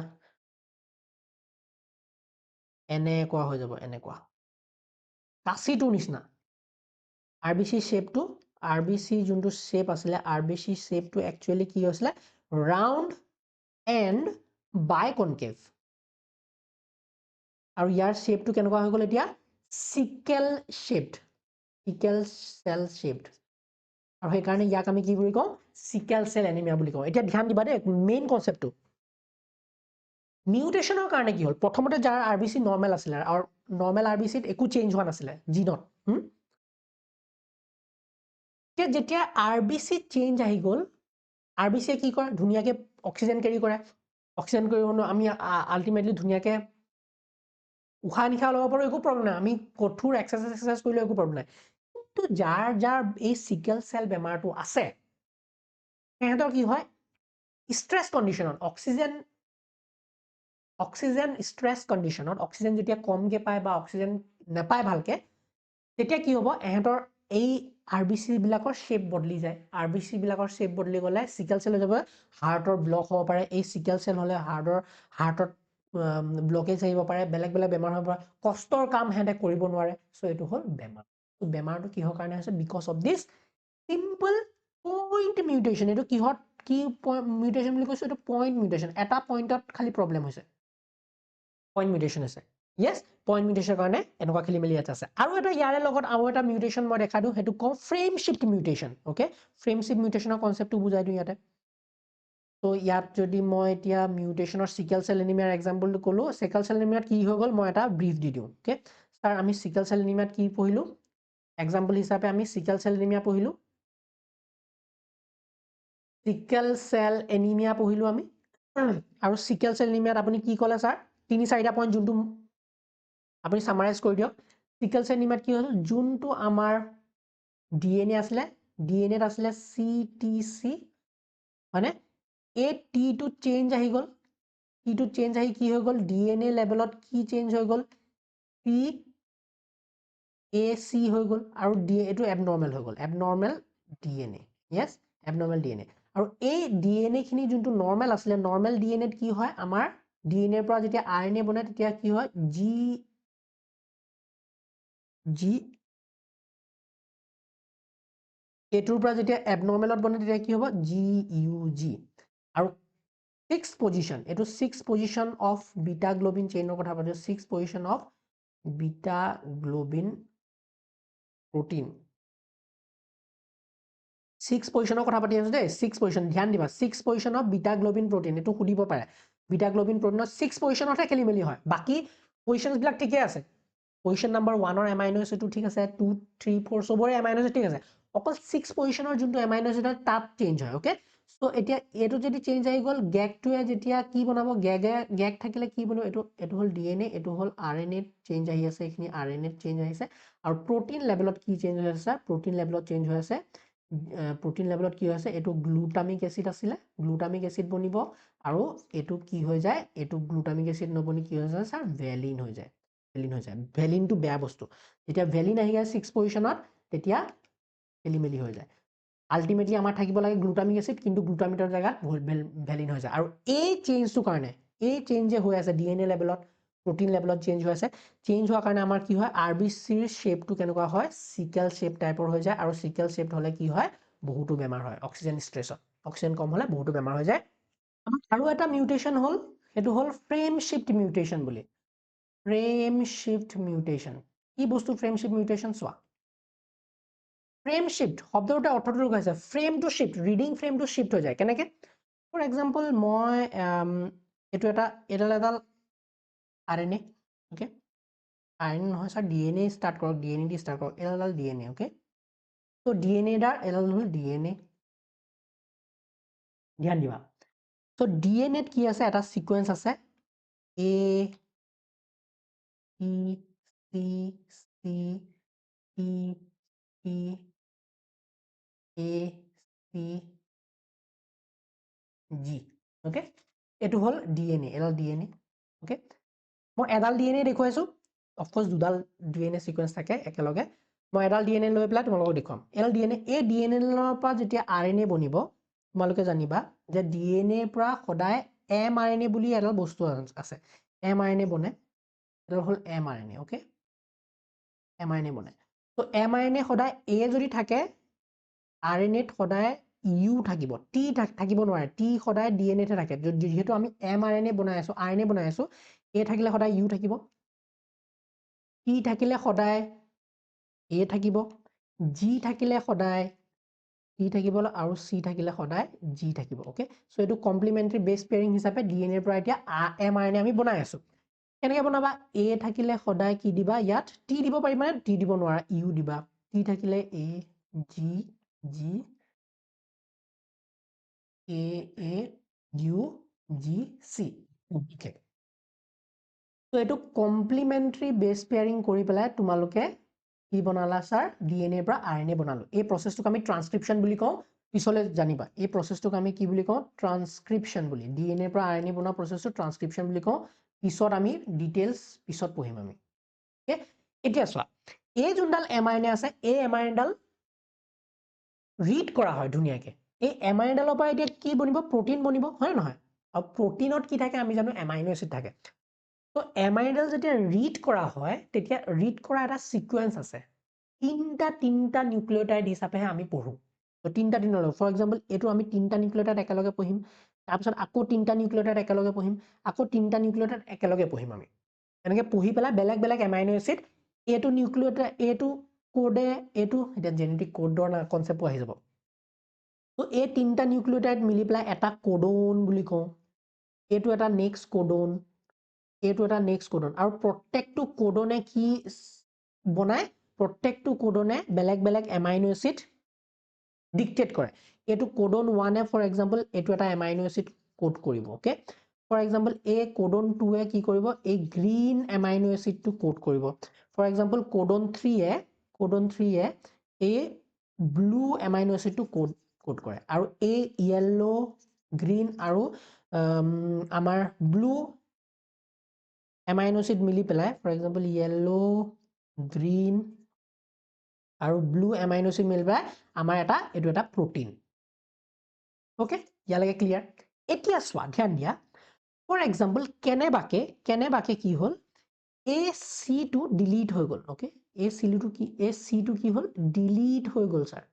এনেকুৱা হৈ যাব এনেকুৱা কাচিটোৰ নিচিনা আৰবিসি শেপটো আৰবিসি যোনটো শেপ আছিলে আৰবিসি শেপটো একচুয়ালি কি হৈছিলে ৰাউন্ড এন্ড বাইকনকেভ আৰু ইয়াৰ শেপটো কেনেকুৱা হৈ গল এতিয়া সিকেল সেল শেপড আৰু সেই কাৰণে ইয়াক আমি কি বুলি কওঁ সিকেল সেল এনিমিয়া বুলি কওঁ এতিয়া ধ্যান দিবা দেই মেইন কনসেপ্টটো মিউটেশনৰ কাৰণে কি হল প্ৰথমতে যাৰ আৰবিসি নৰমাল আছিল আৰু নৰমাল আৰবিসিত একো চেঞ্জ হোৱা নাছিলে জিনত যেতিয়া আৰবিসি চেঞ্জ আহি গল আৰবিসি কি কৰে ধুনিয়াকে অক্সিজেন ক্যাৰি কৰে অক্সিজেন কৰিবনো আমি আলটিমেটলি ধুনিয়াকে উশাহ নিশাহ লব পাৰো একো প্ৰবলেম নাই আমি কঠোৰ এক্সাৰসাইজ কৰিলে একো প্ৰবলেম নাই কিন্তু যাৰ এই সিকেল সেল বেমাৰটো আছে হেতৰ কি হয় স্ট্রেস কন্ডিশনত অক্সিজেন স্ট্রেস কন্ডিশনত অক্সিজেন যেতিয়া কমকে পায় বা অক্সিজেন নাপায় ভালকে তেতিয়া কি হ'ব এহঁতৰ এই আৰবিসি বিলাকৰ শেপ বদলি যায় আৰবিসি বিলাকৰ শেপ বদলি গলে সিকেল সেল হৈ যাব হাৰ্টৰ ব্লক হ'ব পাৰে এই সিকেল সেল হলে হাৰ্টত ব্লকেজ আহিব পাৰে বেলেগ বেমাৰ হ'ব পাৰে কষ্টৰ কাম হেঁতে কৰিব নোৱাৰে সো এটো হ'ল বেমাৰটো কিহৰ কাৰণে হৈছে because of this simple point mutation এটো কিহত কি মিউটেশন বুলি কৈছো এটো পয়েন্ট মিউটেশন এটা পয়েন্টত খালি প্ৰবলেম হৈছে পয়েন্ট মিউটেশন আছে yes পয়েন্ট মিউটেশনৰ কাৰণে এনেকুৱা খেলি মেলি আছে আৰু এটা ইয়াৰে লগত আৰু এটা মিউটেশন মই দেখা দিও হেতু কম frame shift mutation okay frame shift মিউটেশনৰ কনসেপ্টটো বুজাই দিও ইয়াতে তো ইয়াত যদি মই এতিয়া মিউটেশনৰ সিকেল সেল এনিমিয়াৰ এক্সাম্পলটো কলো সিকেল সেল এনিমিয়াত কি হৈ গল মই এটা ব্রিফ দি দিও ওকে স্যার আমি সিকেল সেল এনিমিয়াত কি পঢ়িলো এক্সাম্পল হিচাপে আমি সিকেল সেল এনিমিয়া পঢ়িলো সিকেল সেল এনিমিয়া পঢ়িলো আমি আৰু সিকেল সেল এনিমিয়াত আপুনি কি কলে স্যাৰ তিনি চাৰিটা পইণ্ট যোনটো আপুনি সামাৰাইজ কৰি দিয়ক সিকেল সেল এনিমিয়াত কি হ'ল যোনটো আমাৰ ডিএনএ আছিলে ডিএনএত আছিলে সিটিসি মানে এই টি টু চেঞ্জ আহি গল টি টু চেঞ্জ আহি কি হৈ গল ডিএনএ লেভেলত কি চেঞ্জ হৈ গল পি এ সি হৈ গল আৰু ডি এটো এবনৰ্মেল হৈ গল abnormal DNA yes abnormal DNA আৰু এই ডিএনএ খিনি যোনটো নৰ্মেল আছিলে নৰ্মেল ডিএনএত কি হয় আমাৰ ডিএনএৰ পৰা যেতিয়া আৰএনএ বনে তেতিয়া কি হয় জি জি এটোৰ পৰা যেতিয়া এবনৰ্মেলত বনে তেতিয়া কি হ'ব জি ইউ জি আৰু 6th position এটো 6th position of beta globin chain কথা পাতিছো 6th position of beta globin protein 6th position কথা পাতি আছো দে 6th position ধ্যান দিবা 6th position of beta globin protein এটো খুদিব পাৰে beta globin protein 6th position অতে খেলি মেলি হয় বাকি পজিশনস বিলাক ঠিকই আছে পজিশন নাম্বাৰ 1 ৰ এমাইনো এসিডটো ঠিক আছে 2 3 4 সবৰে এমাইনো এসিড ঠিক আছে অকল 6 পজিশনৰ যোনটো এমাইনো এসিড তাত চেঞ্জ হয় ওকে সো এতিয়া এটো যদি চেঞ্জ আহি গল গ্যাগটোৱে যেতিয়া কি বনাব গ্যাগ থাকিলে কি বনাব এটো হল ডিএনএ এটো হল আৰএনএ চেঞ্জ আহি আছে এখিনি আৰএনএ চেঞ্জ আহিছে আৰু প্ৰোটিন লেভেলত কি চেঞ্জ হৈ আছে প্ৰোটিন লেভেলত চেঞ্জ হৈ আছে প্ৰোটিন লেভেলত কি হৈছে এটো গ্লুটামিক এসিড আছিল গ্লুটামিক এসিড বনিব আৰু এটো কি হৈ যায় এটো গ্লুটামিক এসিড নবনি কি হৈ যায় স্যাৰ ভ্যালিন হৈ যায় ভ্যালিনটো বেয়া বস্তু যেতিয়া ভ্যালিন আহি যায় 6 পজিশনত তেতিয়া খেলি মেলি হৈ যায় আলটিমেটলি আমাৰ থাকিব লাগে গ্লুটামিক এসিড কিন্তু গ্লুটামিকৰ জায়গাত ভ্যালিন হৈ যায় আৰু এই চেঞ্জটো কাৰণে এই চেঞ্জ যে হৈ আছে ডিএনএ লেভেলত প্ৰোটিন লেভেলত চেঞ্জ হৈ আছে চেঞ্জ হোৱাৰ কাৰণে আমাৰ কি হয় আৰবিসিৰ শেপটো কেনেকুৱা হয় সিকেল শেপ টাইপৰ হৈ যায় আৰু সিকেল শেপ হলে কি হয় বহুতো বেমাৰ হয় অক্সিজেন ষ্ট্ৰেছত অক্সিজেন কম হলে বহুতো বেমাৰ হৈ যায় আৰু এটা মিউটেশন হল এটো হল ফ্ৰেম শিফট মিউটেশন বুলি ফ্ৰেম শিফট মিউটেশন কি বস্তু ফ্ৰেম শিফট মিউটেশন সোয়া ফ্ৰেম শিফট শব্দটা অৰ্থটো লগাইছে frame to shift reading frame to shift হৈ যায় কেনেকে ফৰ এক্সাম্পল মই এটো এটা এডাল আৰএনএ ওকে আৰএনএ নহয় স্যাৰ ডিএনএ স্টাৰ্ট কৰক ডিএনএ দি স্টাৰ্ট কৰক এডাল ডিএনএ ওকে তো ডিএনএ দা এডাল হল ডিএনএ ধ্যান দিবা তো ডিএনএ কি আছে এটা সিকোয়েন্স আছে এ E C C E E A C G okay এটো হল ডিএনএ এডাল ডিএনএ ওকে মই এডাল ডিএনএ দেখুৱাইছো অফ কোর্স দুডাল ডিএনএ সিকোয়েন্স থাকে একেলগে মই এডাল ডিএনএ লৈ পেলাই তোমালোকক দেখুৱাম এডাল ডিএনএ এই ডিএনএ ৰ পৰা যেতিয়া আৰএনএ বনিব তোমালোকে জানিবা যে ডিএনএ ৰ পৰা সদায় এমআৰএনএ বুলি এডাল বস্তু আছে এমআৰএনএ বনে এডাল হল এমআৰএনএ ওকে এমআৰএনএ বনে তো এমআৰএনএ সদায় এ যদি থাকে আৰএনএত সদায় ইউ থাকিব টি থাকিব নোৱাৰে টি সদায় ডিএনএতে থাকে যেহেতু আমি এমআৰএনএ বনাই আছো আৰএনএ বনাই আছো এ থাকিলে সদায় ইউ থাকিব টি থাকিলে সদায় এ থাকিব জি থাকিলে সদায় টি থাকিব আৰু সি থাকিলে সদায় জি থাকিব ওকে সো এটো কমপ্লিমেন্টাৰী বেস পেয়াৰিং হিচাপে ডিএনএ পৰা এতিয়া এমআৰএনএ আমি বনাই আছো কেনেকৈ বনাবা এ থাকিলে সদায় কি দিবা ইয়াত টি দিব পাৰিবা নে টি দিব নোৱাৰা ইউ দিবা টি থাকিলে A G G A A U G C okay তো এটো কমপ্লিমেন্টাৰী বেস পেয়াৰিং কৰি পেলাই তোমালোকে কি বনালা স্যাৰ ডিএনএ পৰা আৰএনএ বনালো এই প্ৰসেসটোক আমি ট্ৰান্সক্ৰিপশন বুলি কওঁ পিছলে জানিবা এই প্ৰসেসটোক আমি কি বুলি কওঁ ট্ৰান্সক্ৰিপশন বুলি ডিএনএ পৰা আৰএনএ বনোৱা প্ৰসেসটো ট্ৰান্সক্ৰিপশন বুলি কওঁ পিছত আমি ডিটেইলস পিছত পঢ়িম আমি ওকে এতিয়া চোৱা এই যোনডাল এমআৰএনএ আছে এই এমআৰএনএডাল ৰিড কৰা হয় ধুনিয়াকে এই এমআৰএনএডালৰ পৰা এতিয়া কি বনিব প্ৰোটিন বনিব হয় নহয় আৰু প্ৰোটিনত কি থাকে আমি জানো এমাইনো এসিড থাকে তো এমআৰএনএডাল যেতিয়া ৰিড কৰা হয় তেতিয়া ৰিড কৰা এটা সিকোয়েন্স আছে তিনটা নিউক্লিওটাইড হিচাপে আমি পঢ়ো তো তিনিটা দিনৰ লগত ফৰ এক্সাম্পল এইটো আমি তিনিটা নিউক্লিঅটাইড একেলগে পঢ়িম তাৰপিছত আকৌ তিনিটা নিউক্লিঅটাইড একেলগে পঢ়িম আকৌ তিনিটা নিউক্লিঅটাইড একেলগে পঢ়িম আমি এনেকৈ পঢ়ি পেলাই বেলেগ বেলেগ এমাইনো এচিড এইটো নিউক্লিঅটাইড এইটো কোডে এইটো এতিয়া জেনেটিক কোডৰ কনচেপ্টটো আহি যাব তো এই তিনিটা নিউক্লিঅটাইড মিলি পেলাই এটা কোডন বুলি কওঁ এইটো এটা নেক্সট কোডন এইটো এটা নেক্সট কোডন আৰু প্ৰত্যেকটো কোডনে কি বনায় প্ৰত্যেকটো কোডনে বেলেগ বেলেগ এমাইনো এচিড ডিক্টেট কৰে এইটো কোডন 1 ফৰ এক্সাম্পল এইটো এটা এমাইনো এচিড কোড কৰিব ওকে ফৰ এক্সাম্পল এই কোডন 2 কি কৰিব এই গ্ৰীন এমাইনো এচিডটো কোড কৰিব ফৰ এক্সাম্পল কোডন 3 এই ব্লু এমাইনো এচিডটো কোড কৰে আৰু এই য়েল্লো গ্ৰীন আৰু আমাৰ ব্লু এমাইনো এচিড মিলি পেলাই ফৰ এক্সাম্পল য়েল্লো গ্ৰীন আৰু ব্লু এমাইনো এচিড মিলি পেলাই আমাৰ এইটো এটা প্ৰটিন ওকে ইয়ালৈকে ক্লিয়াৰ এতিয়া চোৱা ধ্যান দিয়া ফৰ এক্সাম্পল কেনেবাকে কি হ'ল এই চিটো ডিলিট হৈ গ'ল ওকে এই চিটো কি হ'ল ডিলিট হৈ গ'ল ছাৰ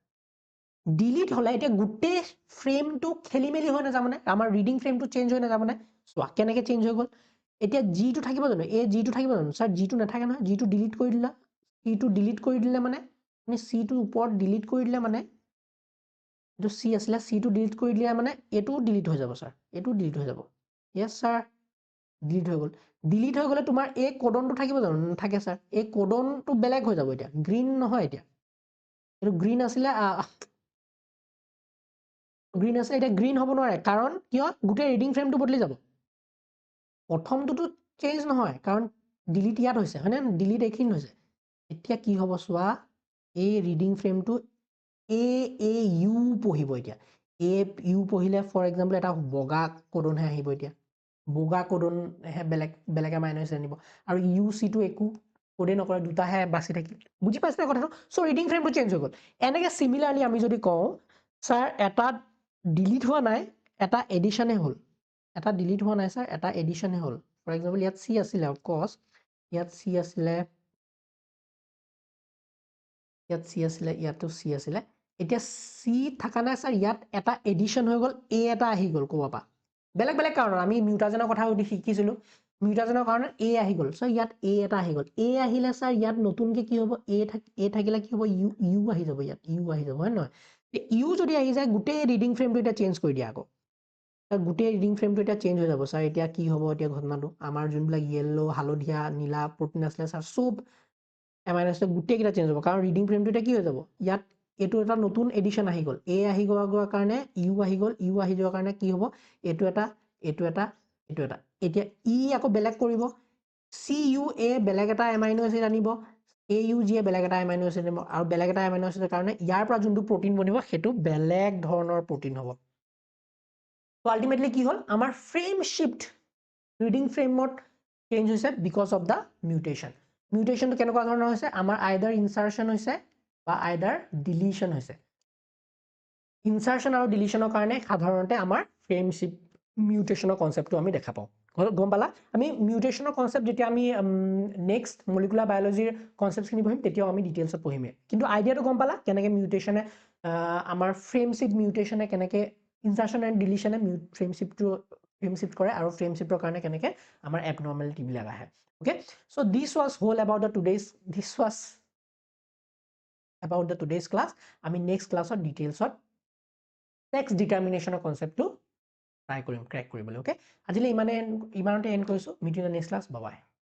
ডিলিট হ'লে এতিয়া গোটেই ফ্ৰেমটো খেলি মেলি হৈ নাযাবনে আমাৰ ৰিডিং ফ্ৰেমটো চেঞ্জ হৈ নাযাবনে চোৱা কেনেকৈ চেঞ্জ হৈ গ'ল এতিয়া জিটো থাকিব জানো এই জিটো থাকিব জানো ছাৰ জিটো নাথাকে নহয় জিটো ডিলিট কৰি দিলা চিটো ডিলিট কৰি দিলে মানে আপুনি চিটোৰ ওপৰত ডিলিট কৰি দিলে মানে এইটো চি আছিলে চিটো ডিলিট কৰি দিলে মানে এইটোও ডিলিট হৈ যাব ছাৰ এইটোও ডিলিট হৈ যাব য়েছ ছাৰ ডিলিট হৈ গ'ল ডিলিট হৈ গ'লে তোমাৰ এই কোডনটো থাকিব জানো নাথাকে ছাৰ এই কোডনটো বেলেগ হৈ যাব এতিয়া গ্ৰীণ নহয় এতিয়া এইটো গ্ৰীণ আছিলে এতিয়া গ্ৰীণ হ'ব নোৱাৰে কাৰণ কিয় গোটেই ৰিডিং ফ্ৰেমটো বদলি যাব প্ৰথমটোতো চেঞ্জ নহয় কাৰণ ডিলিট ইয়াত হৈছে হয়নে ডিলিট এইখিনি হৈছে এতিয়া কি হ'ব চোৱা এই ৰিডিং ফ্ৰেমটো ইউ পঢ়িব এতিয়া ইউ পঢ়িলে ফৰ এক্সাম্পল এটা বগা কোডনহে আহিব এতিয়া বগা কোডনহে বেলেগ এমাইনো এচিড আনিব আৰু ইউ চিটো একো কোডে নকৰে দুটাহে বাচি থাকিল বুজি পাইছে কথাটো চ' ৰিডিং ফ্ৰেমটো চেঞ্জ হৈ গ'ল এনেকৈ চিমিলাৰলি আমি যদি কওঁ ছাৰ এটা ডিলিট হোৱা নাই এটা এডিশ্যনে হ'ল এটা ডিলিট হোৱা নাই ছাৰ এটা এডিশ্যনে হ'ল ফৰ এক্সাম্পল ইয়াত চি আছিলে অফক'ৰ্ছ ইয়াত চি আছিলে ইয়াতো চি আছিলে এতিয়া চি থকা নাই ছাৰ ইয়াত এটা এডিশ্যন হৈ গ'ল এ এটা আহি গ'ল ক'ব পৰা বেলেগ বেলেগ কাৰণত আমি মিউটাজেনৰ কথা শিকিছিলোঁ মিউটাজেনৰ কাৰণে এ আহি গ'ল চ' ইয়াত এ এটা আহি গ'ল এ আহিলে ছাৰ ইয়াত নতুনকৈ কি হ'ব এ থাকিলে কি হ'ব ইউ আহি যাব ইয়াত ইউ আহি যাব হয় নহয় ইউ যদি আহি যায় গোটেই ৰিডিং ফ্ৰেমটো এতিয়া চেঞ্জ কৰি দিয়া আকৌ গোটেই ৰিডিং ফ্ৰেমটো এতিয়া চেঞ্জ হৈ যাব ছাৰ এতিয়া কি হ'ব এতিয়া ঘটনাটো আমাৰ যোনবিলাক য়েল্লো হালধীয়া নীলা প্ৰটিন আছিলে ছাৰ চব এমাইনো এচিড গোটেইকেইটা চেঞ্জ হ'ব কাৰণ ৰিডিং ফ্ৰেমটো এতিয়া কি হৈ যাব ইয়াত এইটো এটা নতুন এডিশ্যন আহি গ'ল এ আহি যোৱাৰ কাৰণে ইউ আহি গ'ল ইউ আহি যোৱাৰ কাৰণে কি হ'ব এইটো এটা এতিয়া ই আকৌ বেলেগ কৰিব চি ইউ এ বেলেগ এটা এমাইনো এচিড আনিব এ ইউ জিয়ে বেলেগ এটা এমাইনো এচিড আনিব আৰু বেলেগ এটা এমাইনো এচিডৰ কাৰণে ইয়াৰ পৰা যোনটো প্ৰটিন বনিব সেইটো বেলেগ ধৰণৰ প্ৰটিন হ'ব তো আল্টিমেটলি কি হ'ল আমাৰ ফ্ৰেম শ্বিফ্ট ৰিডিং ফ্ৰেমত চেঞ্জ হৈছে বিকজ অফ দ্য মিউটেশ্যনটো কেনেকুৱা ধৰণৰ হৈছে আমাৰ আইদাৰ ইনচাৰ্চন হৈছে বা আইদাৰ ডিলিশ্যন হৈছে ইনচাৰ্চন আৰু ডিলিশ্যনৰ কাৰণে সাধাৰণতে আমাৰ ফ্ৰেম শ্বিফ্ট মিউটেশ্যনৰ কনচেপ্টটো আমি দেখা পাওঁ গম পালা আমি মিউটেশ্যনৰ কনচেপ্ট যেতিয়া আমি নেক্সট মলিকুলাৰ বায়'লজিৰ কনচেপ্টখিনি পঢ়িম তেতিয়াও আমি ডিটেইলছত পঢ়িমেই কিন্তু আইডিয়াটো গম পালা কেনেকৈ মিউটেশ্যনে আমাৰ ফ্ৰেম শ্বিফ্ট মিউটেশ্যনে কেনেকৈ ইনচাৰ্চন এণ্ড ডিলিশ্যনে ফ্ৰেম শ্বিফ্ট কৰে আৰু ফ্ৰেম শ্বিফ্টৰ কাৰণে কেনেকৈ আমাৰ এবনৰ্মেলিটিবিলাক আহে okay so this was about the today's class আমি next classত ডিটেইলছত টেক্সট ডিটাৰমিনেশ্যনৰ কনচেপ্টটো ট্ৰাই কৰিম ক্ৰেক কৰিবলৈ okay আজিলৈ ইমানতে এণ্ড কৰিছোঁ meet in the next class bye by